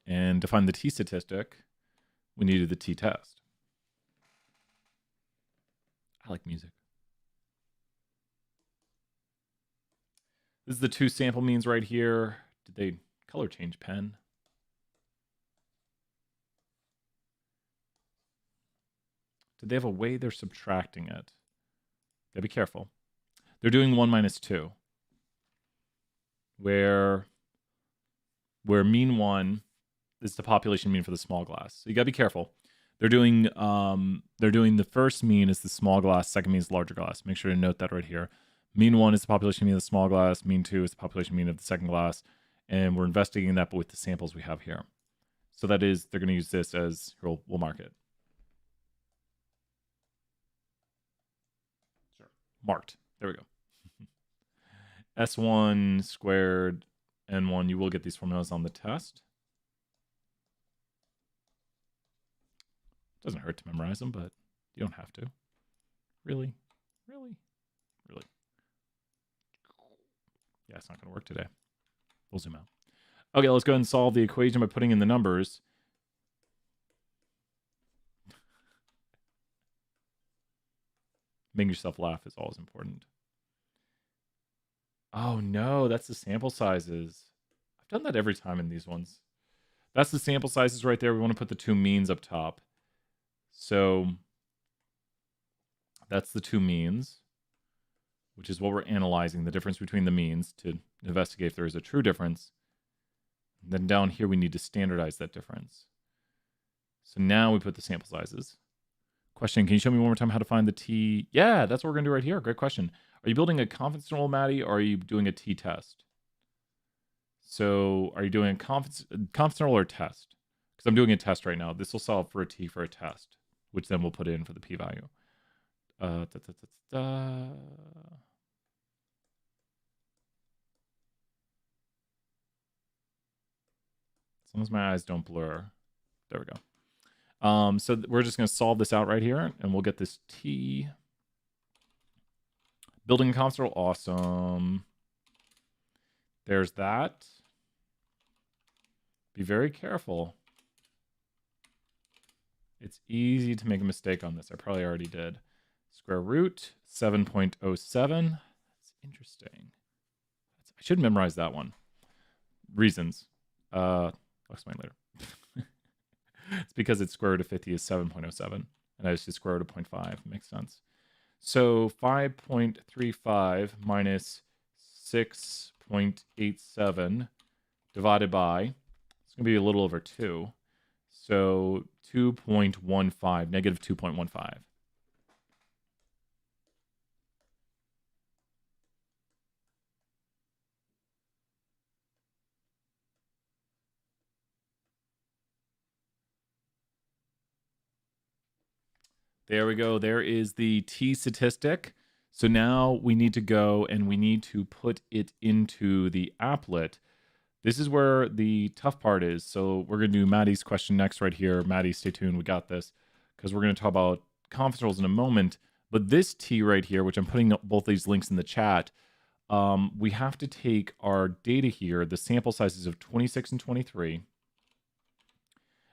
And to find the t-statistic, we needed the t-test. I like music. This is the two sample means right here. Did they color change pen? Did they have a way they're subtracting it? Gotta be careful. They're doing 1 minus 2. Where mean 1 is the population mean for the small glass. So you gotta be careful. They're doing the first mean is the small glass, second mean is larger glass. Make sure to note that right here. Mean 1 is the population mean of the small glass. Mean 2 is the population mean of the second glass. And we're investigating that, but with the samples we have here. So that is, they're going to use this as, we'll mark it. Sure. Marked. There we go. S1 squared, N1. You will get these formulas on the test. Doesn't hurt to memorize them, but you don't have to. Really? Really? Really? Yeah, it's not going to work today. We'll zoom out. Okay, let's go ahead and solve the equation by putting in the numbers. Making yourself laugh is always important. Oh no, that's the sample sizes. I've done that every time in these ones. That's the sample sizes right there. We want to put the two means up top. So that's the two means, which is what we're analyzing, the difference between the means to investigate if there is a true difference. And then down here, we need to standardize that difference. So now we put the sample sizes. Question, can you show me one more time how to find the t? Yeah, that's what we're going to do right here. Great question. Are you building a confidence interval, Maddie, or are you doing a t-test? So are you doing a confidence interval or test? Because I'm doing a test right now. This will solve for a t for a test, which then we'll put in for the p-value. As long as my eyes don't blur. There we go. So we're just going to solve this out right here, and we'll get this t. Building a confidence interval, awesome. There's that. Be very careful. It's easy to make a mistake on this. I probably already did. Square root 7.07. That's interesting. I should memorize that one. Reasons. I'll explain later. It's because its square root of 50 is 7.07. And I just did square root of 0.5. Makes sense. So 5.35 minus 6.87 divided by, it's going to be a little over 2. So 2.15, negative 2.15. There we go. There is the t statistic. So now we need to go and we need to put it into the applet. This is where the tough part is. So we're going to do Maddie's question next right here. Maddie, stay tuned. We got this because we're going to talk about conference roles in a moment. But this T right here, which I'm putting both these links in the chat, we have to take our data here, the sample sizes of 26 and 23.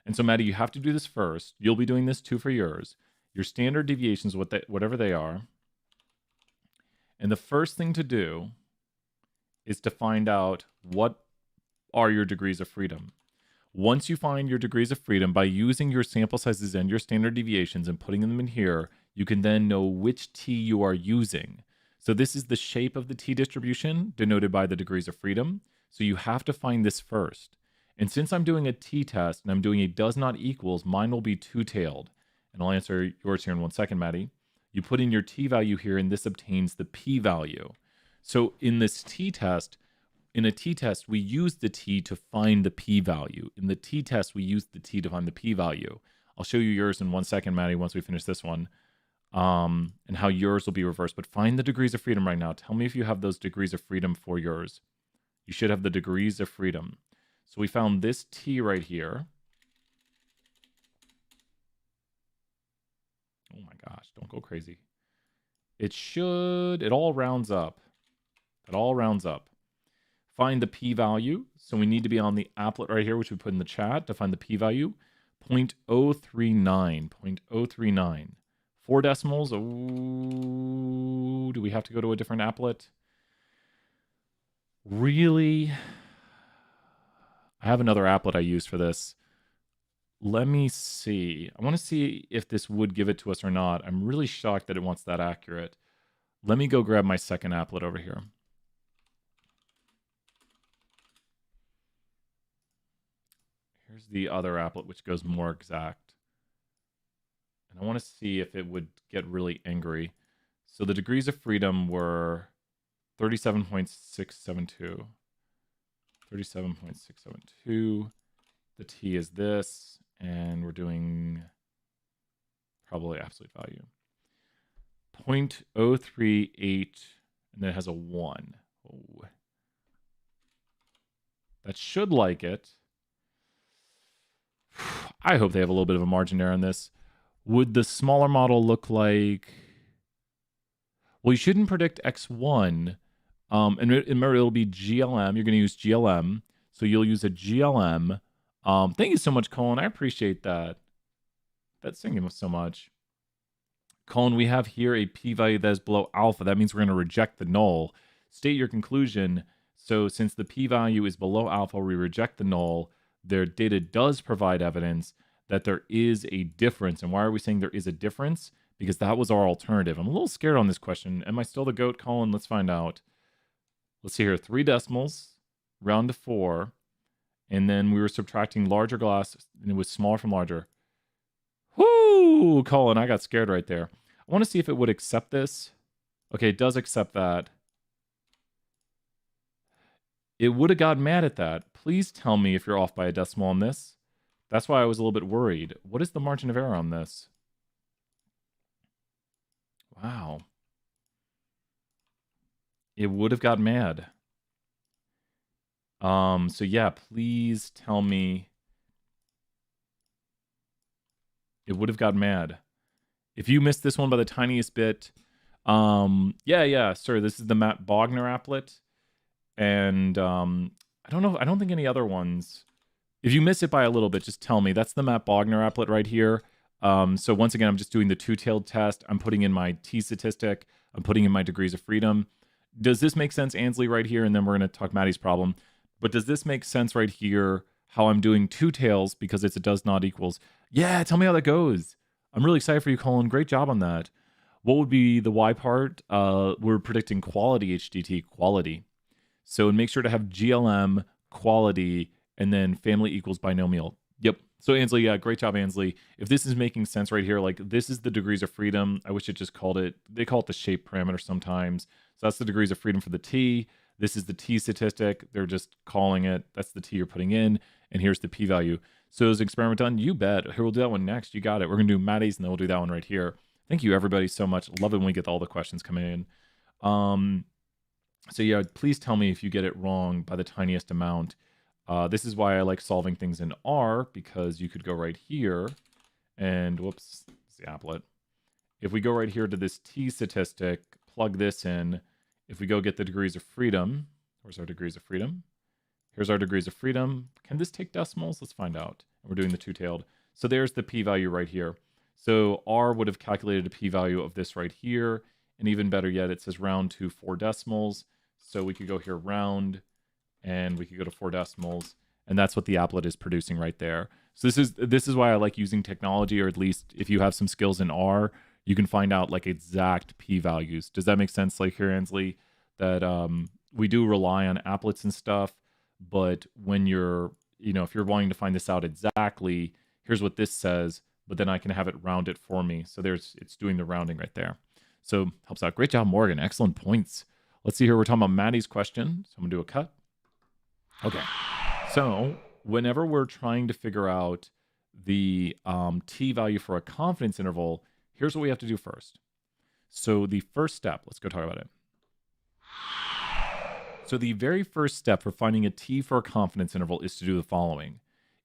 And so, Maddie, you have to do this first. You'll be doing this too for yours. Your standard deviations, whatever they are. And the first thing to do is to find out what are your degrees of freedom. Once you find your degrees of freedom by using your sample sizes and your standard deviations and putting them in here, you can then know which T you are using. So this is the shape of the T distribution denoted by the degrees of freedom. So you have to find this first. And since I'm doing a T test and I'm doing a does not equals, mine will be two-tailed. And I'll answer yours here in 1 second, Maddie. You put in your T value here and this obtains the P value. So in this T test, in a T test, we use the T to find the P value. In the T test, we use the T to find the P value. I'll show you yours in 1 second, Maddie, once we finish this one, and how yours will be reversed. But find the degrees of freedom right now. Tell me if you have those degrees of freedom for yours. You should have the degrees of freedom. So we found this T right here. Oh my gosh, don't go crazy. It all rounds up. It all rounds up. Find the p-value. So we need to be on the applet right here, which we put in the chat to find the p-value. 0.039. 0.039. 4 decimals. Oh, do we have to go to a different applet? Really? I have another applet I use for this. Let me see. I want to see if this would give it to us or not. I'm really shocked that it wants that accurate. Let me go grab my second applet over here. Here's the other applet, which goes more exact. And I want to see if it would get really angry. So the degrees of freedom were 37.672. 37.672. The T is this, and we're doing probably absolute value. 0.038, and then it has a 1. Oh. That should like it. I hope they have a little bit of a margin error on this. Would the smaller model look like... Well, you shouldn't predict X1. And remember, it'll be GLM. You're going to use GLM. So you'll use a GLM. Thank you so much, Colin. I appreciate that. Thank you so much. Colin, we have here a p-value that is below alpha. That means we're going to reject the null. State your conclusion. So since the p-value is below alpha, we reject the null. Their data does provide evidence that there is a difference. And why are we saying there is a difference? Because that was our alternative. I'm a little scared on this question. Am I still the GOAT, Colin? Let's find out. Let's see here. 3 decimals, round to 4. And then we were subtracting larger glass, and it was smaller from larger. Whoo! Colin, I got scared right there. I want to see if it would accept this. Okay, it does accept that. It would have gotten mad at that. Please tell me if you're off by a decimal on this. That's why I was a little bit worried. What is the margin of error on this? Wow. It would have got mad. So yeah, please tell me. It would have got mad. If you missed this one by the tiniest bit, yeah, sir, this is the Matt Bogner applet. And I don't know, I don't think any other ones. If you miss it by a little bit, just tell me. That's the Matt Bogner applet right here. So once again, I'm just doing the two-tailed test. I'm putting in my T statistic. I'm putting in my degrees of freedom. Does this make sense, Ansley, right here? And then we're going to talk Maddie's problem. But does this make sense right here, how I'm doing two tails because it's a does not equals? Yeah, tell me how that goes. I'm really excited for you, Colin. Great job on that. What would be the Y part? We're predicting quality HDT, quality. So make sure to have GLM, quality, and then family equals binomial. Yep. So Ansley, yeah, great job, Ansley. If this is making sense right here, like this is the degrees of freedom. I wish it just called it, they call it the shape parameter sometimes. So that's the degrees of freedom for the T. This is the T statistic. They're just calling it, that's the T you're putting in. and here's the p-value. So is the experiment done? You bet. Here, we'll do that one next. You got it. We're going to do Maddie's, and then we'll do that one right here. Thank you, everybody, so much. Love it when we get all the questions coming in. So yeah, please tell me if you get it wrong by the tiniest amount. This is why I like solving things in R, because you could go right here and, whoops, it's the applet. If we go right here to this t statistic, plug this in, if we go get the degrees of freedom, where's our degrees of freedom? Here's our degrees of freedom. Can this take decimals? Let's find out. We're doing the two-tailed. So there's the p-value right here. So R would have calculated a p-value of this right here. And even better yet, it says round to 4 decimals. So we could go here round, and we could go to 4 decimals. And that's what the applet is producing right there. So this is why I like using technology, or at least if you have some skills in R, you can find out like exact p-values. Does that make sense? Like here, Ansley, that we do rely on applets and stuff, but when you're, if you're wanting to find this out exactly, here's what this says, but then I can have it round it for me. So it's doing the rounding right there. So helps out. Great job, Morgan. Excellent points. Let's see here. We're talking about Maddie's question. So I'm gonna do a cut. Okay. So whenever we're trying to figure out the t value for a confidence interval, here's what we have to do first. So the first step, let's go talk about it. So the very first step for finding a t for a confidence interval is to do the following,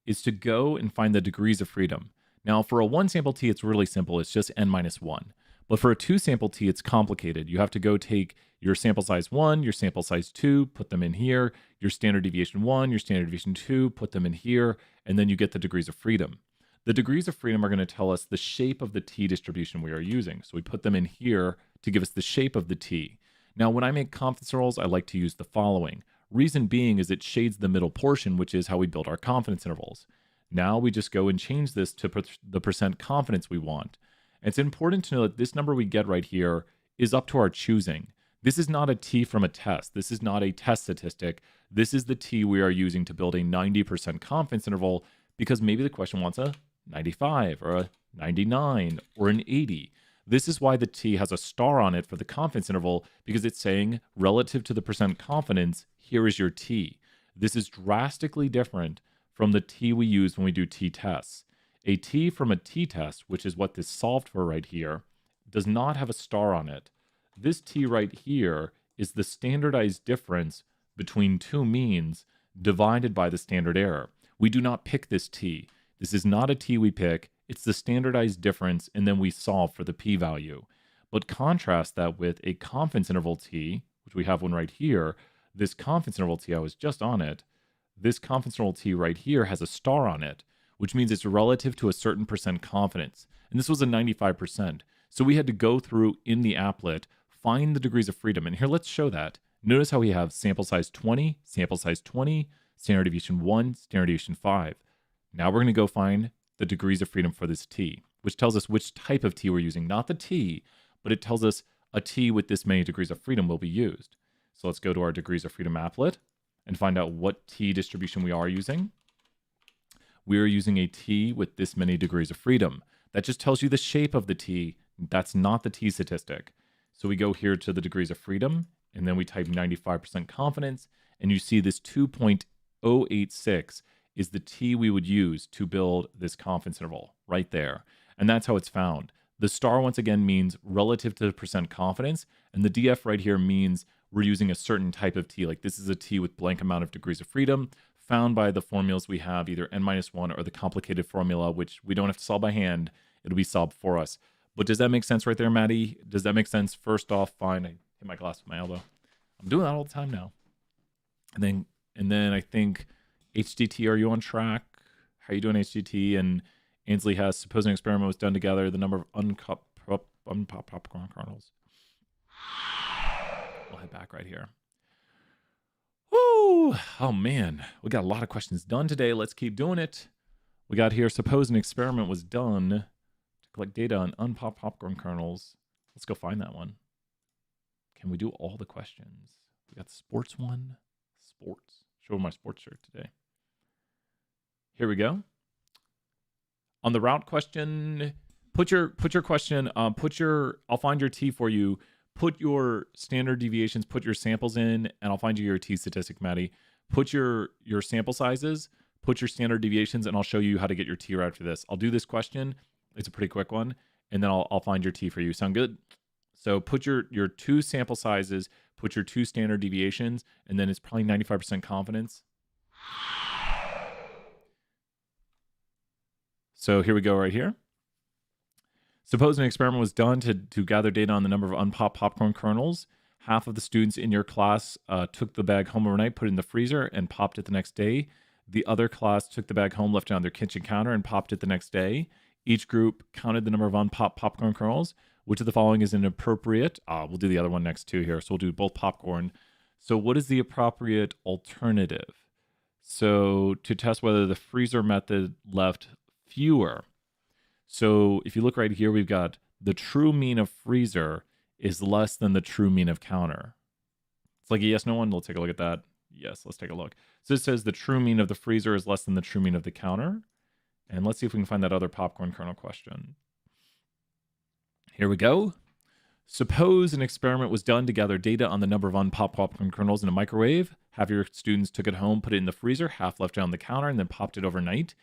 is to go and find the degrees of freedom. Now for a 1 sample t, it's really simple. It's just n-1. But for a 2 sample t, it's complicated. You have to go take your sample size 1, your sample size 2, put them in here, your standard deviation 1, your standard deviation 2, put them in here, and then you get the degrees of freedom. The degrees of freedom are going to tell us the shape of the t distribution we are using. So we put them in here to give us the shape of the t. Now, when I make confidence intervals, I like to use the following. Reason being is it shades the middle portion, which is how we build our confidence intervals. Now we just go and change this to the percent confidence we want. It's important to know that this number we get right here is up to our choosing. This is not a t from a test. This is not a test statistic. This is the t we are using to build a 90% confidence interval, because maybe the question wants a 95 or a 99 or an 80. This is why the t has a star on it for the confidence interval, because it's saying relative to the percent confidence, here is your t. This is drastically different from the t we use when we do t-tests. A t from a t-test, which is what this solved for right here, does not have a star on it. This t right here is the standardized difference between two means divided by the standard error. We do not pick this t. This is not a t we pick. It's the standardized difference, and then we solve for the p-value. But contrast that with a confidence interval t, which we have one right here. This confidence interval t, I was just on it. This confidence interval t right here has a star on it, which means it's relative to a certain percent confidence. And this was a 95%. So we had to go through in the applet, find the degrees of freedom. And here, let's show that. Notice how we have sample size 20, standard deviation 1, standard deviation 5. Now we're going to go find the degrees of freedom for this t, which tells us which type of t we're using. Not the t, but it tells us a t with this many degrees of freedom will be used. So let's go to our degrees of freedom applet and find out what t distribution we are using. We are using a t with this many degrees of freedom. That just tells you the shape of the t. That's not the t statistic. So we go here to the degrees of freedom, and then we type 95% confidence, and you see this 2.086 is the t we would use to build this confidence interval right there. And that's how it's found. The star, once again, means relative to the percent confidence, and the df right here means we're using a certain type of t. Like this is a t with blank amount of degrees of freedom, found by the formulas we have, either n-1 or the complicated formula, which we don't have to solve by hand. It'll be solved for us. But does that make sense right there, Maddie? Does that make sense? First off, fine. I hit my glass with my elbow. I'm doing that all the time now. And then I think HDT, are you on track? How are you doing, HDT? And Ainsley has, suppose an experiment was done together, the number of unpopped popcorn kernels. We'll head back right here. Woo! Oh man, we got a lot of questions done today. Let's keep doing it. We got here, suppose an experiment was done to collect data on unpopped popcorn kernels. Let's go find that one. Can we do all the questions? We got the sports one. Sports. Show my sports shirt today. Here we go. On the route question, put your question, I'll find your T for you. Put your standard deviations, put your samples in, and I'll find you your T statistic, Maddie. Put your sample sizes, put your standard deviations, and I'll show you how to get your t right after this. I'll do this question. It's a pretty quick one, and then I'll find your t for you. Sound good? So put your 2 sample sizes, put your 2 standard deviations, and then it's probably 95% confidence. So here we go right here. Suppose an experiment was done to gather data on the number of unpopped popcorn kernels. Half of the students in your class took the bag home overnight, put it in the freezer, and popped it the next day. The other class took the bag home, left it on their kitchen counter, and popped it the next day. Each group counted the number of unpopped popcorn kernels. Which of the following is inappropriate? We'll do the other one next too here. So we'll do both popcorn. So what is the appropriate alternative? So to test whether the freezer method left fewer. So if you look right here, we've got the true mean of freezer is less than the true mean of counter. It's like a yes, no one. Let's take a look at that. Yes, let's take a look. So it says the true mean of the freezer is less than the true mean of the counter. And let's see if we can find that other popcorn kernel question. Here we go. Suppose an experiment was done to gather data on the number of unpopped popcorn kernels in a microwave. Half your students took it home, put it in the freezer, half left it on the counter, and then popped it overnight.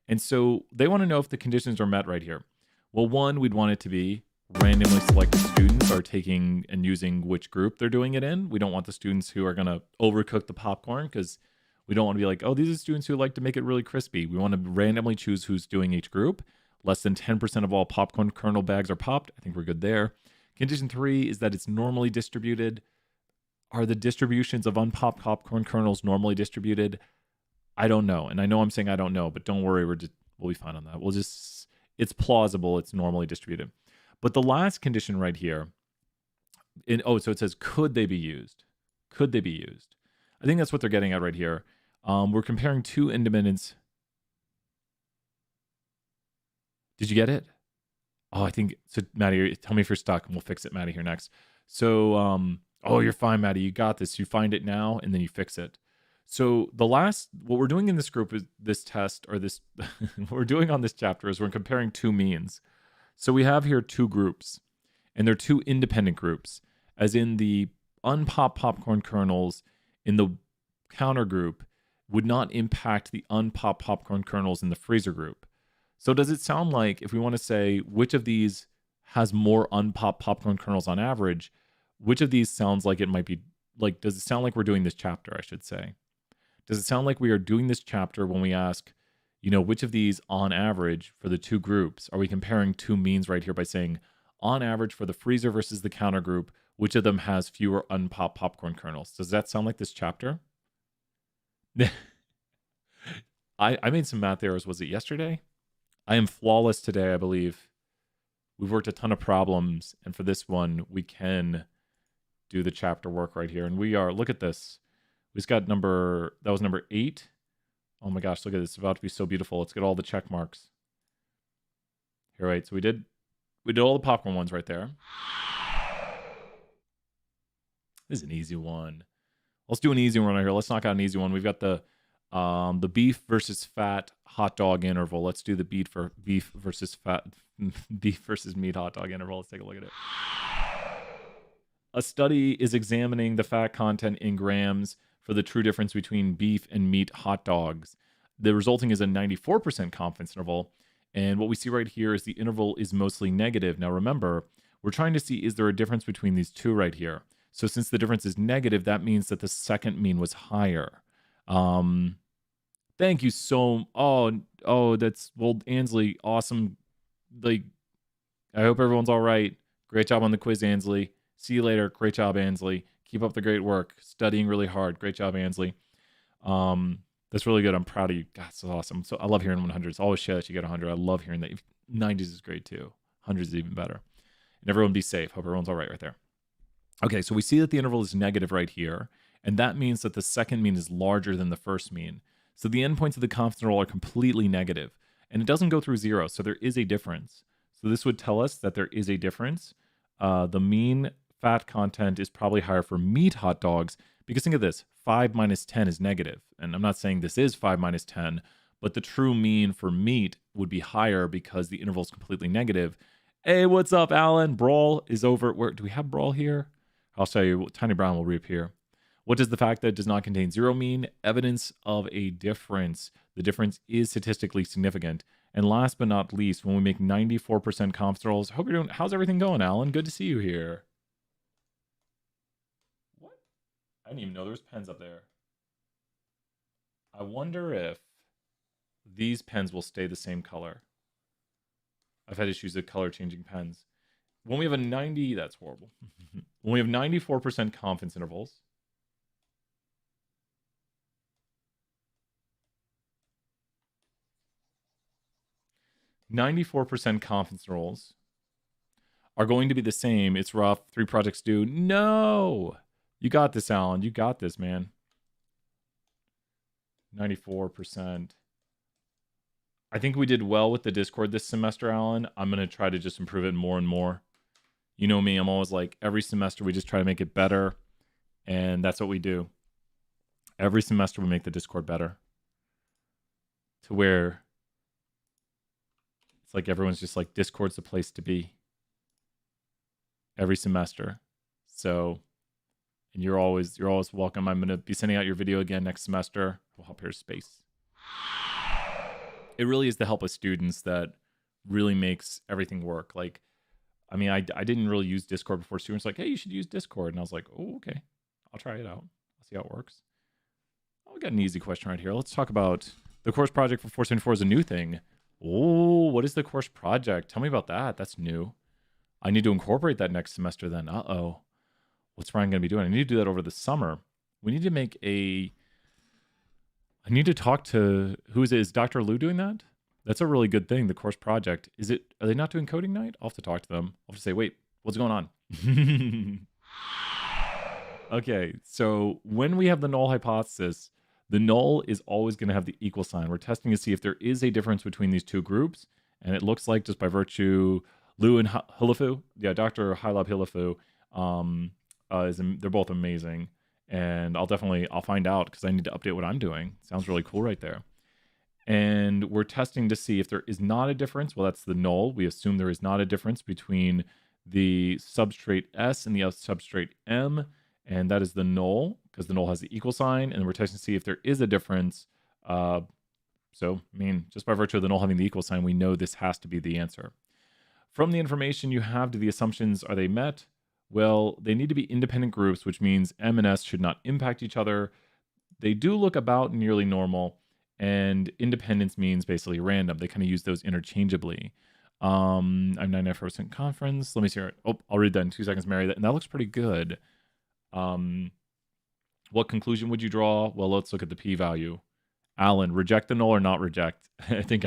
And so they want to know if the conditions are met right here. Well, one, we'd want it to be randomly selected students are taking and using which group they're doing it in. We don't want the students who are going to overcook the popcorn because we don't want to be like, oh, these are students who like to make it really crispy. We want to randomly choose who's doing each group. Less than 10% of all popcorn kernel bags are popped. I think we're good there. Condition 3 is that it's normally distributed. Are the distributions of unpopped popcorn kernels normally distributed? I don't know. And I know I'm saying I don't know, but don't worry, we'll be fine on that. It's plausible, it's normally distributed. But the last condition right here, so it says, could they be used? Could they be used? I think that's what they're getting at right here. We're comparing 2 independents. Did you get it? I think so. Maddie, tell me if you're stuck, and we'll fix it, Maddie, here next. So, you're fine, Maddie. You got this. You find it now, and then you fix it. So what we're doing in this group is this test, or this, what we're doing on this chapter is we're comparing 2 means. So we have here 2 groups, and they're 2 independent groups, as in the unpopped popcorn kernels in the counter group would not impact the unpopped popcorn kernels in the freezer group. So does it sound like, if we want to say which of these has more unpopped popcorn kernels on average, which of these sounds like it might be, like, does it sound like we're doing this chapter, I should say? Does it sound like we are doing this chapter when we ask, which of these on average for the 2 groups, are we comparing 2 means right here by saying, on average for the freezer versus the counter group, which of them has fewer unpopped popcorn kernels? Does that sound like this chapter? I made some math errors. Was it yesterday? I am flawless today, I believe. We've worked a ton of problems, and for this one, we can do the chapter work right here. And we are, look at this. We just got that was number 8. Oh my gosh, look at this. It's about to be so beautiful. Let's get all the check marks. Here, wait. So we did all the popcorn ones right there. This is an easy one. Let's do an easy one right here. Let's knock out an easy one. We've got the beef versus fat hot dog interval. Let's do the beef versus meat hot dog interval. Let's take a look at it. A study is examining the fat content in grams for the true difference between beef and meat hot dogs. The resulting is a 94% confidence interval. And what we see right here is the interval is mostly negative. Now remember, we're trying to see, is there a difference between these 2 right here? So since the difference is negative, that means that the second mean was higher. Thank you so. That's, well, Ansley, awesome. Like, I hope everyone's all right. Great job on the quiz, Ansley. See you later. Great job, Ansley. Keep up the great work. Studying really hard. Great job, Ansley. That's really good. I'm proud of you. God, so awesome. So I love hearing 100s. Always share that you get 100. I love hearing that. 90s is great too. 100s is even better. And everyone be safe. Hope everyone's all right there. Okay, so we see that the interval is negative right here, and that means that the second mean is larger than the first mean. So the endpoints of the confidence interval are completely negative, and it doesn't go through 0, so there is a difference. So this would tell us that there is a difference. The mean fat content is probably higher for meat hot dogs, because think of this, 5 minus 10 is negative. And I'm not saying this is 5 minus 10, but the true mean for meat would be higher because the interval is completely negative. Hey, what's up, Alan? Brawl is over. Where do we have Brawl here? I'll show you. Tiny Brown will reappear. What does the fact that it does not contain 0 mean? Evidence of a difference. the difference is statistically significant. And last but not least, when we make 94% confidence intervals, hope you're doing, how's everything going, Alan? Good to see you here. What? I didn't even know there was pens up there. I wonder if these pens will stay the same color. I've had issues with color changing pens. When we have a 90, that's horrible. When we have 94% confidence intervals, confidence intervals are going to be the same. It's rough. 3 projects due. No! You got this, Alan. You got this, man. 94%. I think we did well with the Discord this semester, Alan. I'm going to try to just improve it more and more. You know me, I'm always like, every semester we just try to make it better. And that's what we do. Every semester we make the Discord better. To where it's like everyone's just like, Discord's the place to be. Every semester. So, and you're always welcome. I'm going to be sending out your video again next semester. We'll hop here to space. It really is the help of students that really makes everything work. Like, I mean, I didn't really use Discord before. Students were like, hey, you should use Discord. And I was like, oh, okay. I'll try it out. I'll see how it works. Oh, we got an easy question right here. Let's talk about the course project for 474 is a new thing. Oh, what is the course project? Tell me about that. That's new. I need to incorporate that next semester then. Uh-oh. What's Ryan going to be doing? I need to do that over the summer. We need to make a... I need to talk to... Who is it? Is Dr. Lou doing that? That's a really good thing, the course project. Is it... Are they not doing coding night? I'll have to talk to them. I'll have to say, wait, what's going on? Okay, so when we have the null hypothesis, the null is always going to have the equal sign. We're testing to see if there is a difference between these two groups. And it looks like just by virtue... Lou and Hilifu, yeah, Dr. Hylab Hilifu, they're both amazing. And I'll find out because I need to update what I'm doing. Sounds really cool right there. And we're testing to see if there is not a difference. Well, that's the null. We assume there is not a difference between the substrate S and the substrate M. And that is the null because the null has the equal sign. And we're testing to see if there is a difference. So, I mean, just by virtue of the null having the equal sign, we know this has to be the answer. From the information you have to the assumptions, are they met? Well, they need to be independent groups, which means M and S should not impact each other. They do look about nearly normal, and independence means basically random. They kind of use those interchangeably. I'm 99% conference. Let me see. Oh, I'll read that in 2 seconds, Mary. And that looks pretty good. What conclusion would you draw? Well, let's look at the p-value. Alan, reject the null or not reject? I think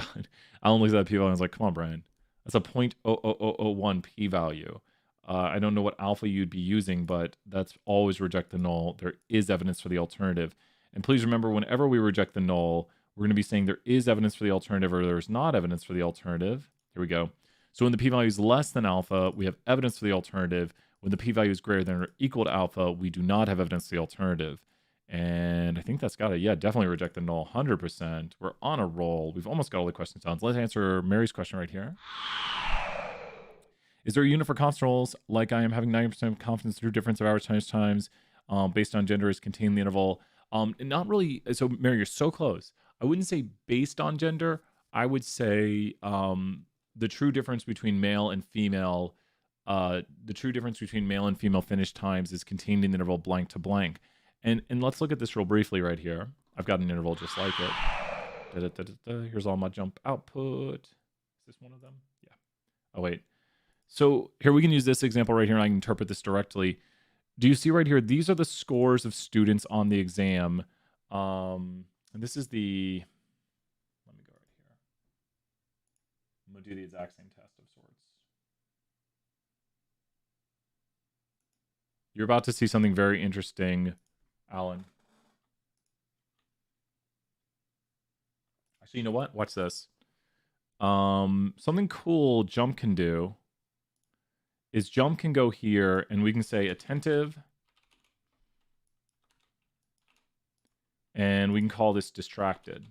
Alan looks at that p-value and was like, come on, Brian. That's a 0.00001 p-value. I don't know what alpha you'd be using, but that's always reject the null. There is evidence for the alternative. And please remember, whenever we reject the null, we're going to be saying there is evidence for the alternative or there's not evidence for the alternative. Here we go. So when the p-value is less than alpha, we have evidence for the alternative. When the p-value is greater than or equal to alpha, we do not have evidence for the alternative. And I think that's got it. Yeah, definitely reject the null, 100%. We're on a roll. We've almost got all the questions done. So let's answer Mary's question right here. Is there a unit for confidence intervals? Like I am having 90% confidence through difference of average times based on gender is contained in the interval. Not really. So Mary, you're so close. I wouldn't say based on gender. I would say the true difference between male and female, finish times is contained in the interval blank to blank. And let's look at this real briefly right here. I've got an interval just like it. Here's all my jump output. Is this one of them? Yeah. Oh, wait. So here we can use this example right here, and I can interpret this directly. Do you see right here? These are the scores of students on the exam. And this is the... Let me go right here. I'm going to do the exact same test of sorts. You're about to see something very interesting, Alan. Actually, you know what? Watch this. Something cool Jump can do is Jump can go here and we can say attentive. And we can call this distracted.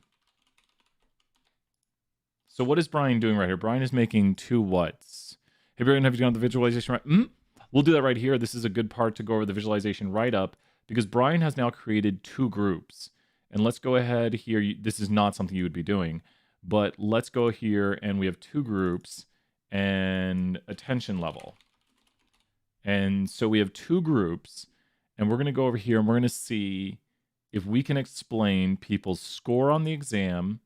So what is Brian doing right here? Brian is making 2 whats. Hey, Brian, have you done the visualization right? We'll do that right here. This is a good part to go over the visualization write-up because Brian has now created 2 groups. And let's go ahead here. This is not something you would be doing, but let's go here and we have two groups and attention level. And so we have two groups, and we're going to go over here and we're going to see if we can explain people's score on the exam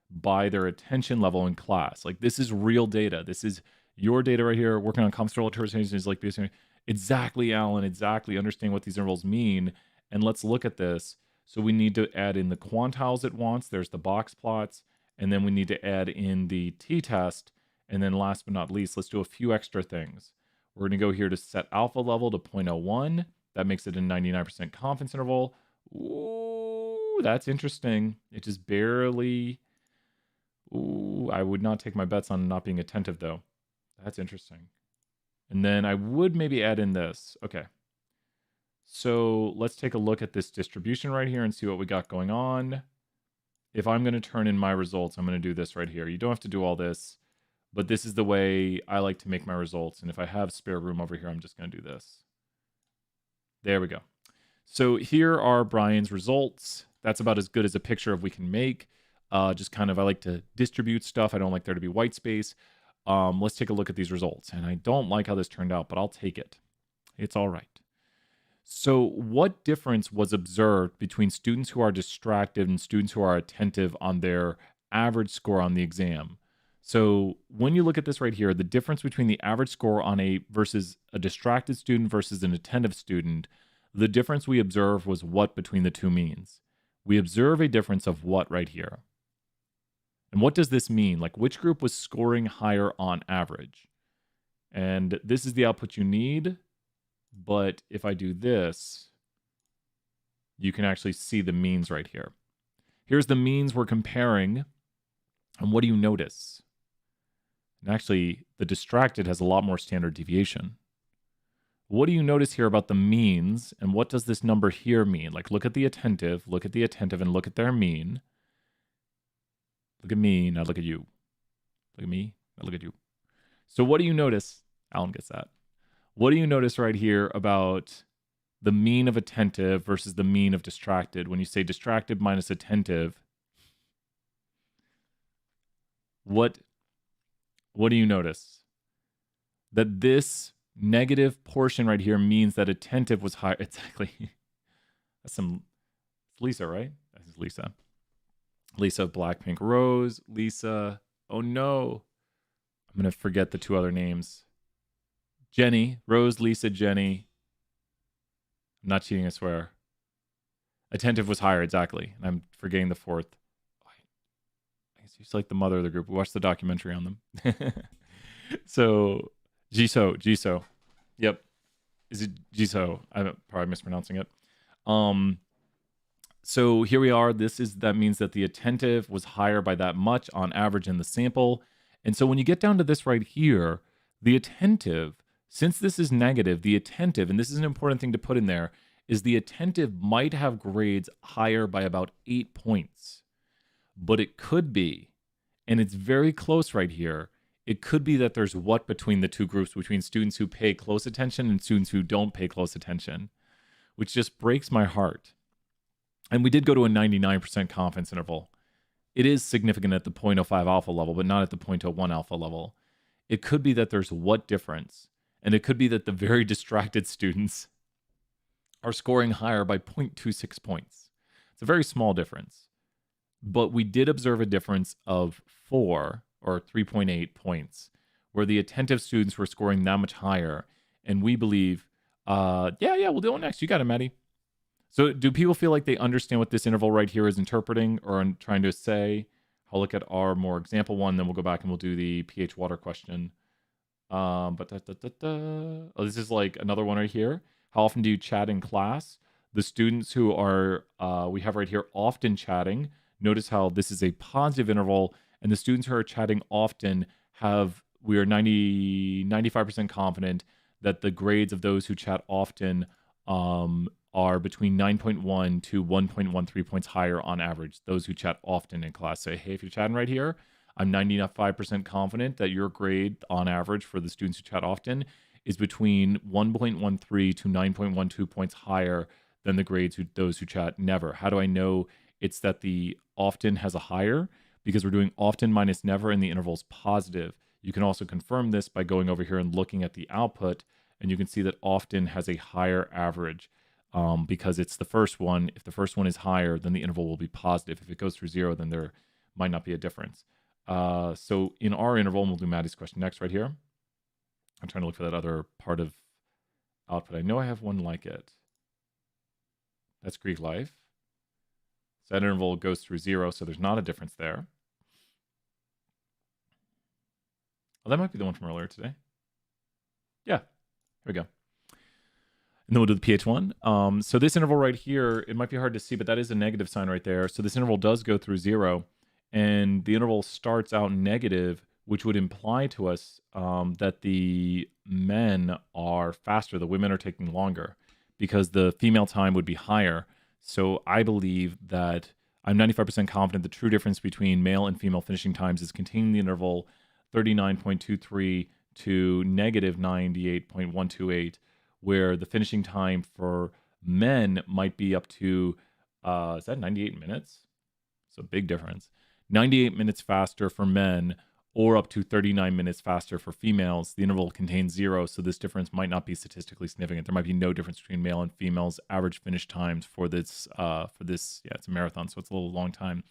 by their attention level in class. Like, this is real data. This is your data right here, working on conference interpretations like this. Exactly, Alan, exactly. Understanding what these intervals mean. And let's look at this. So we need to add in the quantiles it wants. There's the box plots. And then we need to add in the t-test. And then last but not least, let's do a few extra things. We're going to go here to set alpha level to 0.01. That makes it a 99% confidence interval. Ooh, that's interesting. It just barely... Ooh, I would not take my bets on not being attentive, though. That's interesting. And then I would maybe add in this. Okay. So let's take a look at this distribution right here and see what we got going on. If I'm going to turn in my results, I'm going to do this right here. You don't have to do all this, but this is the way I like to make my results. And if I have spare room over here, I'm just going to do this. There we go. So here are Brian's results. That's about as good as a picture of we can make. Just kind of, I like to distribute stuff. I don't like there to be white space. Let's take a look at these results. And I don't like how this turned out, but I'll take it. It's all right. So what difference was observed between students who are distracted and students who are attentive on their average score on the exam? So when you look at this right here, the difference between the average score on a distracted student versus an attentive student, the difference we observe was what between the two means? We observe a difference of what right here? And what does this mean? Like, which group was scoring higher on average? And this is the output you need. But if I do this, you can actually see the means right here. Here's the means we're comparing. And what do you notice? And actually, the distracted has a lot more standard deviation. What do you notice here about the means? And what does this number here mean? Like, look at the attentive, and look at their mean. Look at me, now look at you. Look at me, now look at you. So what do you notice? Alan gets that. What do you notice right here about the mean of attentive versus the mean of distracted? When you say distracted minus attentive, what do you notice? That this negative portion right here means that attentive was higher. Exactly. That's Lisa, right? That's Lisa. Lisa, Blackpink, Rose, Lisa. Oh no. I'm going to forget the two other names. Jenny, Rose, Lisa, Jenny. I'm not cheating, I swear. Attentive was higher, exactly. And I'm forgetting the fourth. I guess she's like the mother of the group. We watched the documentary on them. So, Jisoo. Yep. Is it Jisoo? I'm probably mispronouncing it. So here we are. That means that the attentive was higher by that much on average in the sample. And so when you get down to this right here, the attentive, since this is negative, the attentive, and this is an important thing to put in there, is the attentive might have grades higher by about 8 points. But it could be, and it's very close right here, it could be that there's what between the two groups, between students who pay close attention and students who don't pay close attention, which just breaks my heart. And we did go to a 99% confidence interval. It is significant at the 0.05 alpha level, but not at the 0.01 alpha level. It could be that there's what difference, and it could be that the very distracted students are scoring higher by 0.26 points. It's a very small difference. But we did observe a difference of 4 or 3.8 points, where the attentive students were scoring that much higher. And we believe, yeah, we'll do it next. You got it, Maddie. So do people feel like they understand what this interval right here is interpreting or trying to say? I'll look at our more example one, then we'll go back and we'll do the pH water question. Oh, this is like another one right here. How often do you chat in class? The students who are, we have right here, often chatting. Notice how this is a positive interval, and the students who are chatting often we are 95% confident that the grades of those who chat often are between 9.1 to 1.13 points higher on average. Those who chat often in class say, hey, if you're chatting right here, I'm 95% confident that your grade on average for the students who chat often is between 1.13 to 9.12 points higher than the grades those who chat never. How do I know It's that the often has a higher because we're doing often minus never and the interval is positive. You can also confirm this by going over here and looking at the output, and you can see that often has a higher average because it's the first one. If the first one is higher, then the interval will be positive. If it goes through 0, then there might not be a difference. So in our interval, and we'll do Maddie's question next right here. I'm trying to look for that other part of output. I know I have one like it. That's Greek life. So that interval goes through 0, so there's not a difference there. Oh, that might be the one from earlier today. Yeah, here we go. And then we'll do the pH one. So this interval right here, it might be hard to see, but that is a negative sign right there. So this interval does go through 0, and the interval starts out negative, which would imply to us that the men are faster. The women are taking longer because the female time would be higher. So I believe that I'm 95% confident the true difference between male and female finishing times is contained in the interval 39.23 to negative 98.128, where the finishing time for men might be up to, is that 98 minutes? So big difference. 98 minutes faster for men or up to 39 minutes faster for females. The interval contains 0, so this difference might not be statistically significant. There might be no difference between male and females' average finish times for this. Yeah, it's a marathon, so it's a little long time.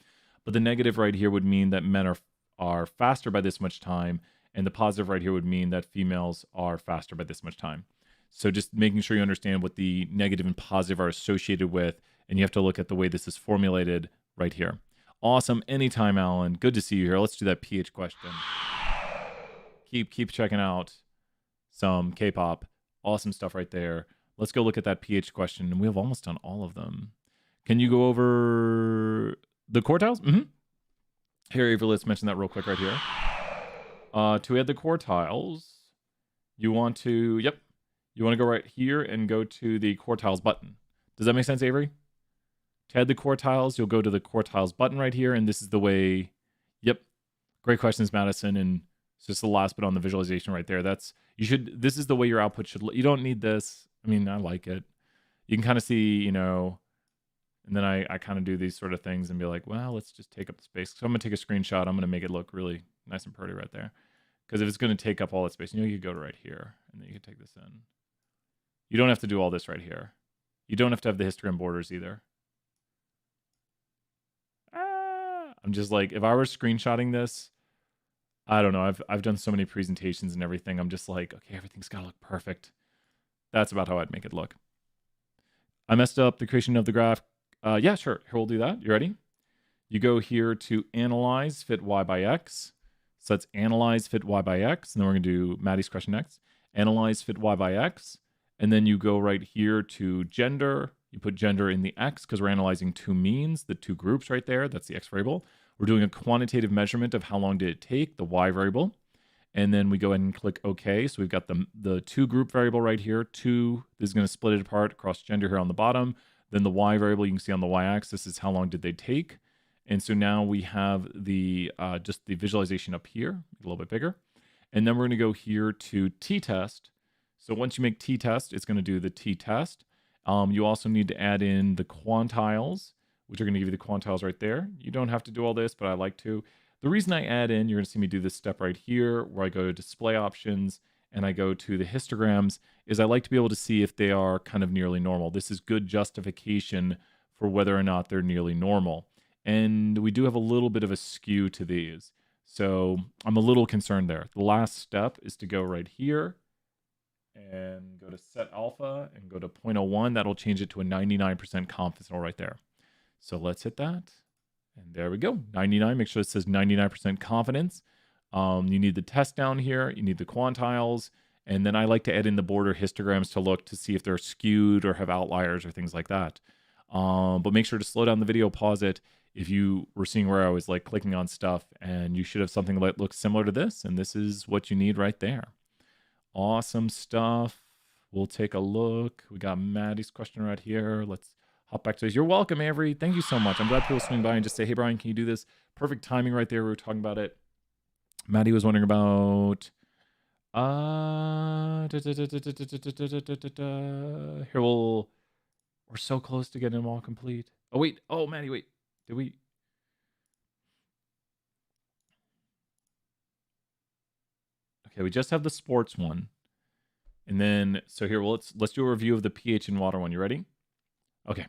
But the negative right here would mean that men are faster by this much time, and the positive right here would mean that females are faster by this much time. So just making sure you understand what the negative and positive are associated with, and you have to look at the way this is formulated right here. Awesome. Anytime, Alan. Good to see you here. Let's do that pH question. Keep checking out some K-pop. Awesome stuff right there. Let's go look at that pH question, and we have almost done all of them. Can you go over the quartiles? Mm-hmm. Here, Avery, let's mention that real quick right here. To add the quartiles, you want to go right here and go to the quartiles button. Does that make sense, Avery? To add the quartiles, you'll go to the quartiles button right here, and this is the way. Yep, great questions, Madison. And it's just the last bit on the visualization right there. This is the way your output should look. You don't need this. I mean, I like it. You can kind of see, and then I kind of do these sort of things and be like, well, let's just take up the space. So I'm going to take a screenshot. I'm going to make it look really nice and pretty right there. Because if it's going to take up all that space, you could go to right here, and then you can take this in. You don't have to do all this right here. You don't have to have the histogram borders either. I'm just like, if I were screenshotting this, I don't know. I've done so many presentations and everything. I'm just like, okay, everything's got to look perfect. That's about how I'd make it look. I messed up the creation of the graph. Yeah, sure. Here, we'll do that. You ready? You go here to analyze fit y by x. So let's analyze fit y by x. And then we're going to do Maddie's question next. Analyze fit y by x. And then you go right here to gender. You put gender in the x because we're analyzing two means, the two groups right there. That's the x variable. We're doing a quantitative measurement of how long did it take, the y variable. And then we go ahead and click OK. So we've got the two group variable right here. This is going to split it apart across gender here on the bottom. Then the y variable you can see on the y-axis is how long did they take. And so now we have the just the visualization up here, a little bit bigger. And then we're going to go here to t-test. So once you make t-test, it's going to do the t-test. You also need to add in the quantiles, which are going to give you the quantiles right there. You don't have to do all this, but I like to. The reason I add in, you're going to see me do this step right here, where I go to display options and I go to the histograms, is I like to be able to see if they are kind of nearly normal. This is good justification for whether or not they're nearly normal. And we do have a little bit of a skew to these. So I'm a little concerned there. The last step is to go right here and go to set alpha and go to 0.01. That'll change it to a 99% confidence interval right there. So let's hit that. And there we go. 99. Make sure it says 99% confidence. You need the test down here. You need the quantiles. And then I like to add in the border histograms to look to see if they're skewed or have outliers or things like that. But make sure to slow down the video, pause it. If you were seeing where I was like clicking on stuff, and you should have something that looks similar to this. And this is what you need right there. Awesome stuff. We'll take a look. We got Maddie's question right here. Let's hop back to this. You're welcome, Avery. Thank you so much. I'm glad people swing by and just say, hey, Brian, can you do this? Perfect timing right there. We were talking about it. Maddie was wondering about... Here, we're so close to getting them all complete. Oh, wait. Oh, Maddie, wait. Did we? Okay, we just have the sports one. And then, so here, well, let's do a review of the pH and water one. You ready? Okay.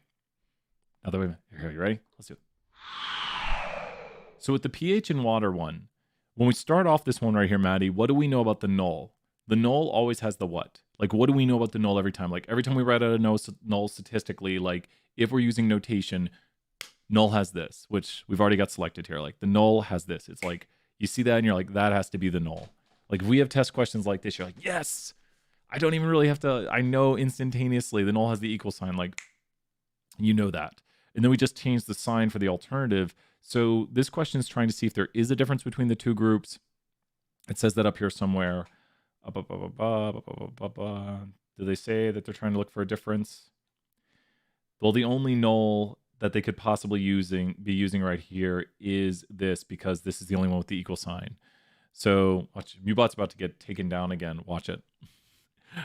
Now that here, you ready? Let's do it. So with the pH and water one, when we start off this one right here, Maddie, what do we know about the null? The null always has the what? Like, what do we know about the null every time? Like, every time we write out a null statistically, like, if we're using notation, null has this, which we've already got selected here. Like, the null has this. It's like, you see that and you're like, that has to be the null. Like, if we have test questions like this, you're like, yes! I don't even really have to, I know instantaneously the null has the equal sign. Like, you know that. And then we just change the sign for the alternative. So this question is trying to see if there is a difference between the two groups. It says that up here somewhere. Do they say that they're trying to look for a difference? Well, the only null that they could possibly be using right here is this, because this is the only one with the equal sign. So watch, MuBot's about to get taken down again. Watch it.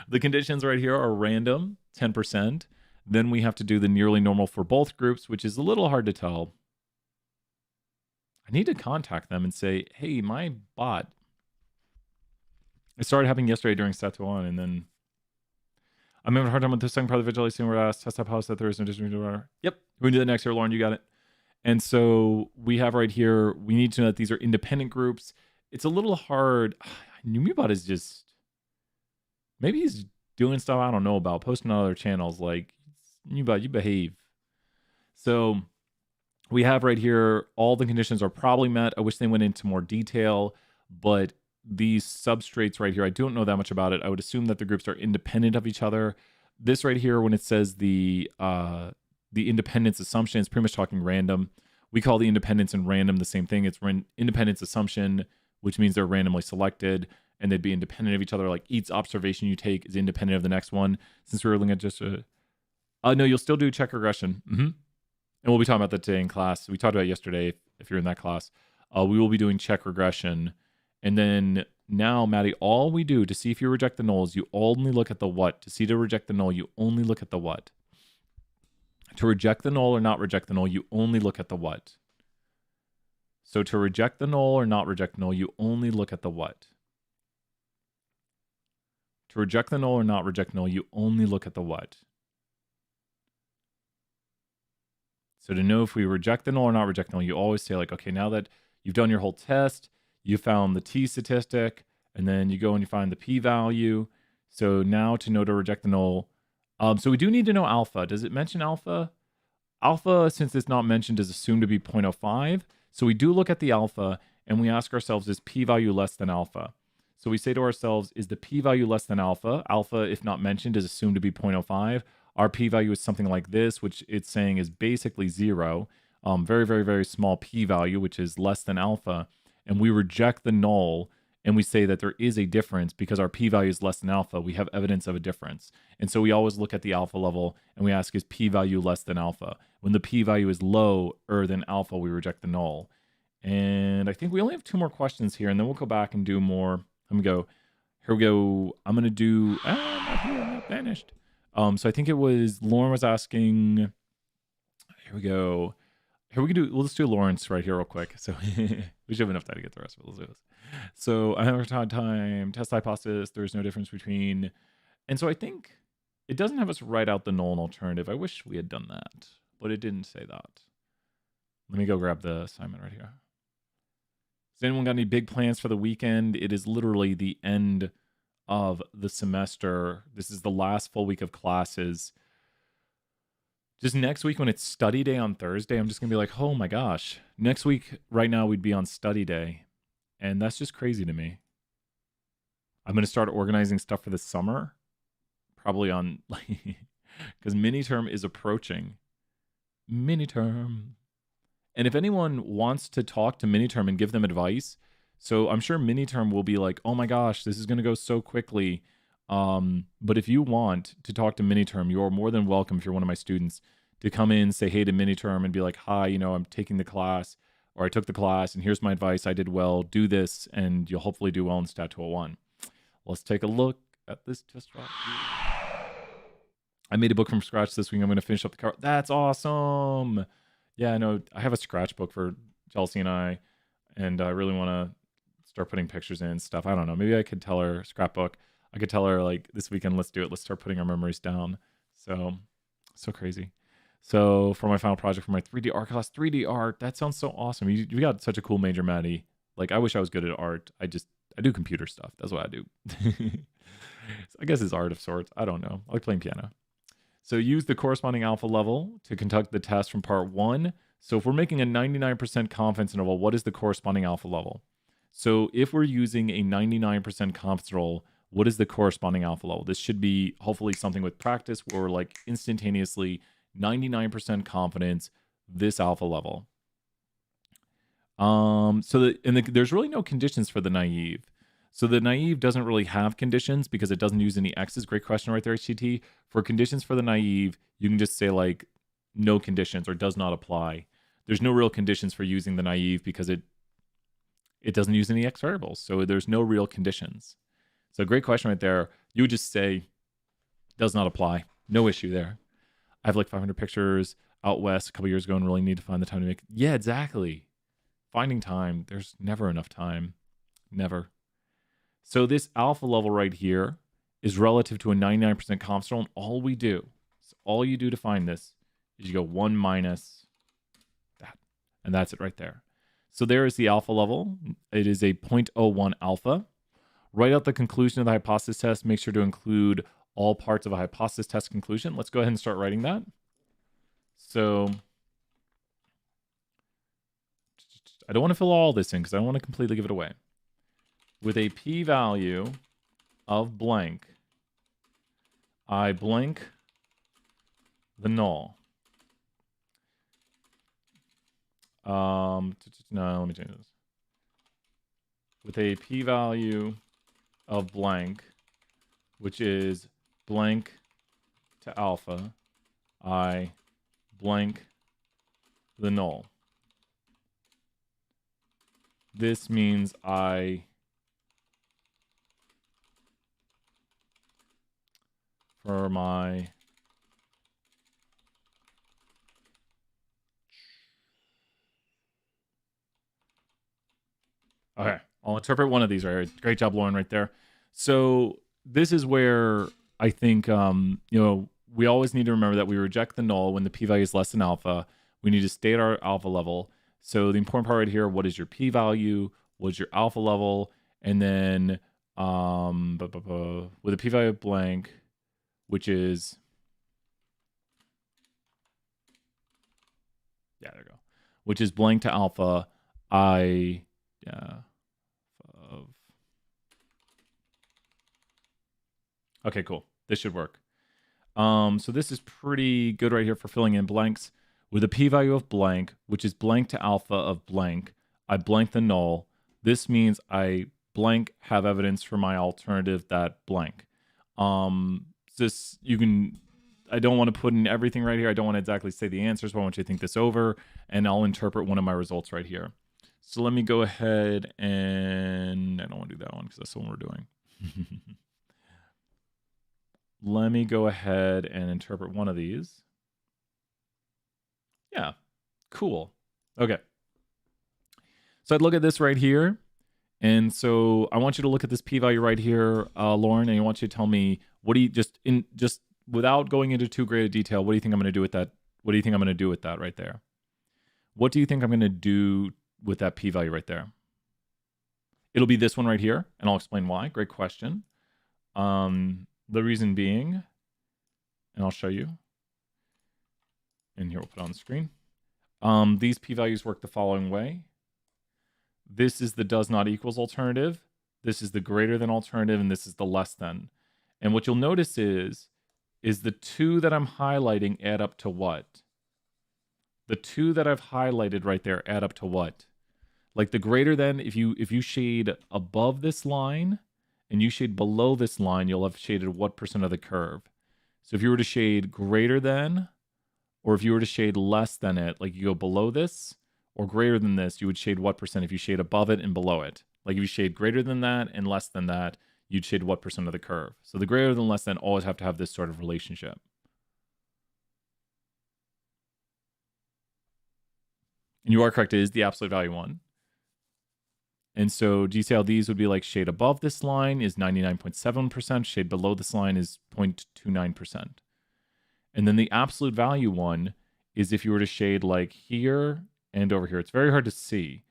The conditions right here are random, 10%. Then we have to do the nearly normal for both groups, which is a little hard to tell. I need to contact them and say, hey, my bot. It started happening yesterday during Stat 1, and then I'm having a hard time with the second part of the visualization where I asked test hypothesis that there is no distribution. Yep, we're going to do that next year, Lauren. You got it. And so we have right here, we need to know that these are independent groups. It's a little hard. NewMeBot is just, maybe he's doing stuff I don't know about, posting on other channels. Like, NewMeBot, you behave. So we have right here, all the conditions are probably met. I wish they went into more detail, but these substrates right here, I don't know that much about it. I would assume that the groups are independent of each other. This right here, when it says the independence assumption, it's pretty much talking random. We call the independence and random the same thing. It's independence assumption, which means they're randomly selected and they'd be independent of each other. Like each observation you take is independent of the next one. Since we're looking at just a, no, you'll still do check regression. And we'll be talking about that today in class. We talked about it yesterday if you're in that class. We will be doing check regression. And then now, Maddie, all we do to see if you reject the null is you only look at the what. To see to reject the null, you only look at the what. To reject the null or not reject the null, you only look at the what. So to reject the null or not reject the null, you only look at the what. To reject the null or not reject null, you only look at the what. So to know if we reject the null or not reject null, you always say like, okay, now that you've done your whole test, you found the t statistic, and then you go and you find the p-value. So now to know to reject the null, so we do need to know alpha. Does it mention alpha? Alpha, since it's not mentioned, is assumed to be 0.05. So we do look at the alpha, and we ask ourselves, is p-value less than alpha? So we say to ourselves, is the p-value less than alpha? Alpha, if not mentioned, is assumed to be 0.05. Our p-value is something like this, which it's saying is basically 0. Very, very, very small p-value, which is less than alpha. And we reject the null, and we say that there is a difference because our p-value is less than alpha. We have evidence of a difference. And so we always look at the alpha level, and we ask, is p-value less than alpha? When the p-value is lower than alpha, we reject the null. And I think we only have 2 more questions here, and then we'll go back and do more. Let me go. Here we go. I'm going to do... I'm not here. I'm not vanished. So I think it was... Lauren was asking... Here we go. Here we can do... Let's do Lawrence right here real quick. So we should have enough time to get the rest of it. Let's do this. So I have a time. Test hypothesis. There's no difference between... And so I think it doesn't have us write out the null and alternative. I wish we had done that, but it didn't say that. Let me go grab the assignment right here. Has anyone got any big plans for the weekend? It is literally the end of the semester. This is the last full week of classes. Just next week when it's study day on Thursday, I'm just going to be like, oh my gosh. Next week, right now, we'd be on study day. And that's just crazy to me. I'm going to start organizing stuff for the summer. Probably on, because mini term is approaching. Mini term. And if anyone wants to talk to Miniterm and give them advice, so I'm sure Miniterm will be like, oh my gosh, this is going to go so quickly. But if you want to talk to Miniterm, you're more than welcome, if you're one of my students, to come in, say hey to Miniterm and be like, hi, I'm taking the class, or I took the class, and here's my advice. I did well. Do this, and you'll hopefully do well in Stat 201. Let's take a look at this test route. I made a book from scratch this week. I'm going to finish up the cover. That's awesome. Yeah, I know. I have a scratch book for Chelsea and I really want to start putting pictures in and stuff. I don't know. Maybe I could tell her scrapbook. I could tell her like this weekend, let's do it. Let's start putting our memories down. So crazy. So for my final project for my 3D art class, 3D art, that sounds so awesome. You got such a cool major, Maddie. Like I wish I was good at art. I do computer stuff. That's what I do. So I guess it's art of sorts. I don't know. I like playing piano. So use the corresponding alpha level to conduct the test from part 1. So if we're making a 99% confidence interval, what is the corresponding alpha level? So if we're using a 99% confidence interval, what is the corresponding alpha level? This should be hopefully something with practice where we're like instantaneously 99% confidence, this alpha level. There's really no conditions for the naive. So the naive doesn't really have conditions because it doesn't use any X's. Great question right there, HTT. For conditions for the naive, you can just say like no conditions or does not apply. There's no real conditions for using the naive because it doesn't use any X variables. So there's no real conditions. So great question right there. You would just say does not apply. No issue there. I have like 500 pictures out west a couple years ago and really need to find the time to make. Yeah, exactly. Finding time. There's never enough time. Never. So this alpha level right here is relative to a 99% confidence interval. And all we do, so all you do to find this is you go 1 minus that. And that's it right there. So there is the alpha level. It is a 0.01 alpha. Write out the conclusion of the hypothesis test. Make sure to include all parts of a hypothesis test conclusion. Let's go ahead and start writing that. So I don't want to fill all this in because I don't want to completely give it away. With a p-value of blank, I blank the null. No, let me change this. With a p-value of blank, which is blank to alpha, I blank the null. This means I for my okay, I'll interpret one of these right. Great job, Lauren, right there. So this is where I think we always need to remember that we reject the null when the p-value is less than alpha. We need to state our alpha level. So the important part right here, what is your p-value? What's your alpha level? And then with a p-value of blank, which is, yeah, there we go. Which is blank to alpha, okay, cool. This should work. So this is pretty good right here for filling in blanks. With a p-value of blank, which is blank to alpha of blank, I blank the null. This means I blank have evidence for my alternative that blank. I don't want to put in everything right here. I don't want to exactly say the answers, but I want you to think this over, and I'll interpret one of my results right here. So let me go ahead and I don't want to do that one because that's the one we're doing. Let me go ahead and interpret one of these. Yeah, cool. Okay. So I'd look at this right here. And so I want you to look at this p-value right here, Lauren, and I want you to tell me, what do you just without going into too great a detail, what do you think I'm going to do with that? What do you think I'm going to do with that right there? What do you think I'm going to do with that p-value right there? It'll be this one right here, and I'll explain why. Great question. The reason being, and I'll show you. And here we'll put it on the screen. These p-values work the following way. This is the does not equals alternative. This is the greater than alternative, and this is the less than. And what you'll notice is the two that I'm highlighting add up to what? The two that I've highlighted right there add up to what? Like the greater than, if you shade above this line and you shade below this line, you'll have shaded what percent of the curve. So if you were to shade greater than, or if you were to shade less than it, like you go below this or greater than this, you would shade what percent if you shade above it and below it. Like if you shade greater than that and less than that, you'd shade what percent of the curve. So the greater than less than always have to have this sort of relationship. And you are correct, it is the absolute value one. And so do you see how these would be like shade above this line is 99.7%, shade below this line is 0.29%. And then the absolute value one is if you were to shade like here and over here. It's very hard to see,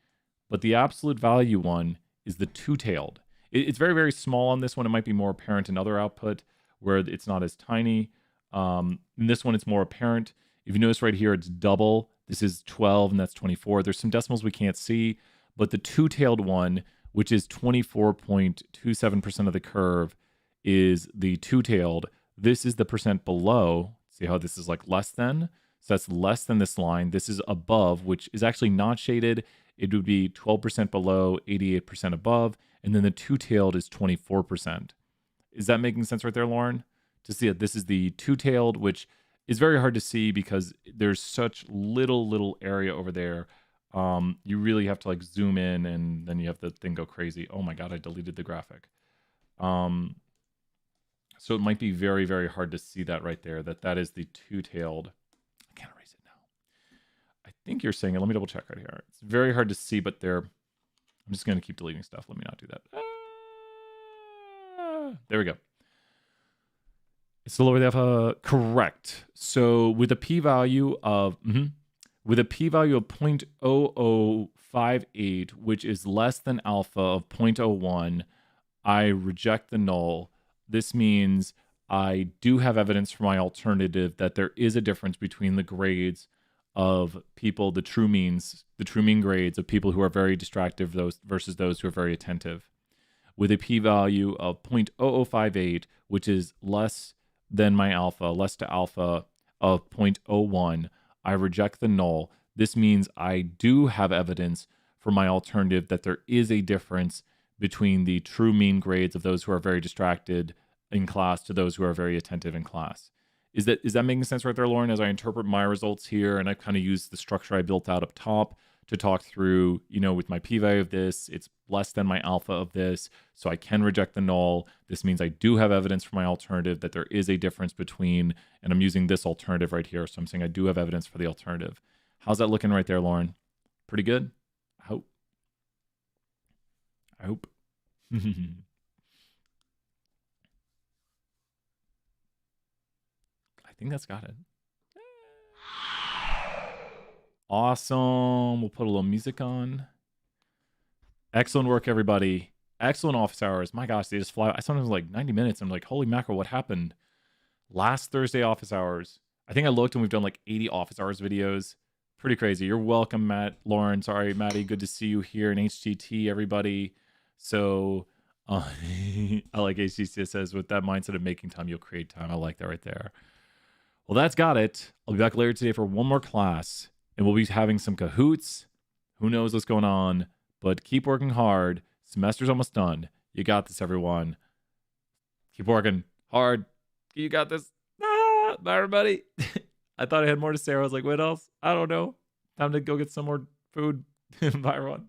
but the absolute value one is the two-tailed. It's very, very small on this one. It might be more apparent in other output where it's not as tiny. In this one, it's more apparent. If you notice right here, it's double. This is 12 and that's 24. There's some decimals we can't see, but the two-tailed one, which is 24.27% of the curve, is the two-tailed. This is the percent below. See how this is like less than? So that's less than this line. This is above, which is actually not shaded. It would be 12% below, 88% above. And then the two-tailed is 24%. Is that making sense right there, Lauren? To see that this is the two-tailed, which is very hard to see because there's such little area over there. You really have to like zoom in and then you have the thing go crazy. Oh my God, I deleted the graphic. So it might be very, very hard to see that right there, that is the two-tailed. I can't erase it now. I think you're saying it. Let me double check right here. It's very hard to see, but I'm just going to keep deleting stuff. Let me not do that. There we go. It's the lower the alpha. Correct. So with a p-value of... with a p-value of 0.0058, which is less than alpha of 0.01, I reject the null. This means I do have evidence for my alternative that there is a difference between the grades of people, the true mean grades of people who are very distracted versus those who are very attentive. With a p-value of 0.0058, which is less than my alpha, less to alpha of 0.01, I reject the null. This means I do have evidence for my alternative that there is a difference between the true mean grades of those who are very distracted in class to those who are very attentive in class. Is that making sense right there, Lauren, as I interpret my results here? And I kind of use the structure I built out up top to talk through, with my p-value of this, it's less than my alpha of this, so I can reject the null. This means I do have evidence for my alternative that there is a difference between, and I'm using this alternative right here, so I'm saying I do have evidence for the alternative. How's that looking right there, Lauren? Pretty good? I hope. I think that's got it. Awesome. We'll put a little music on. Excellent work, everybody. Excellent office hours. My gosh, they just fly. I sometimes like 90 minutes. I'm like, holy mackerel, what happened? Last Thursday office hours. I think I looked and we've done like 80 office hours videos. Pretty crazy. You're welcome, Matt. Lauren, sorry, Maddie. Good to see you here in HGT, everybody. So I like HGT says, with that mindset of making time, you'll create time. I like that right there. Well, that's got it. I'll be back later today for one more class, and we'll be having some Kahoots. Who knows what's going on, but keep working hard. Semester's almost done. You got this, everyone. Keep working hard. You got this. Bye, everybody. I thought I had more to say. I was like, what else? I don't know. Time to go get some more food. Bye, everyone.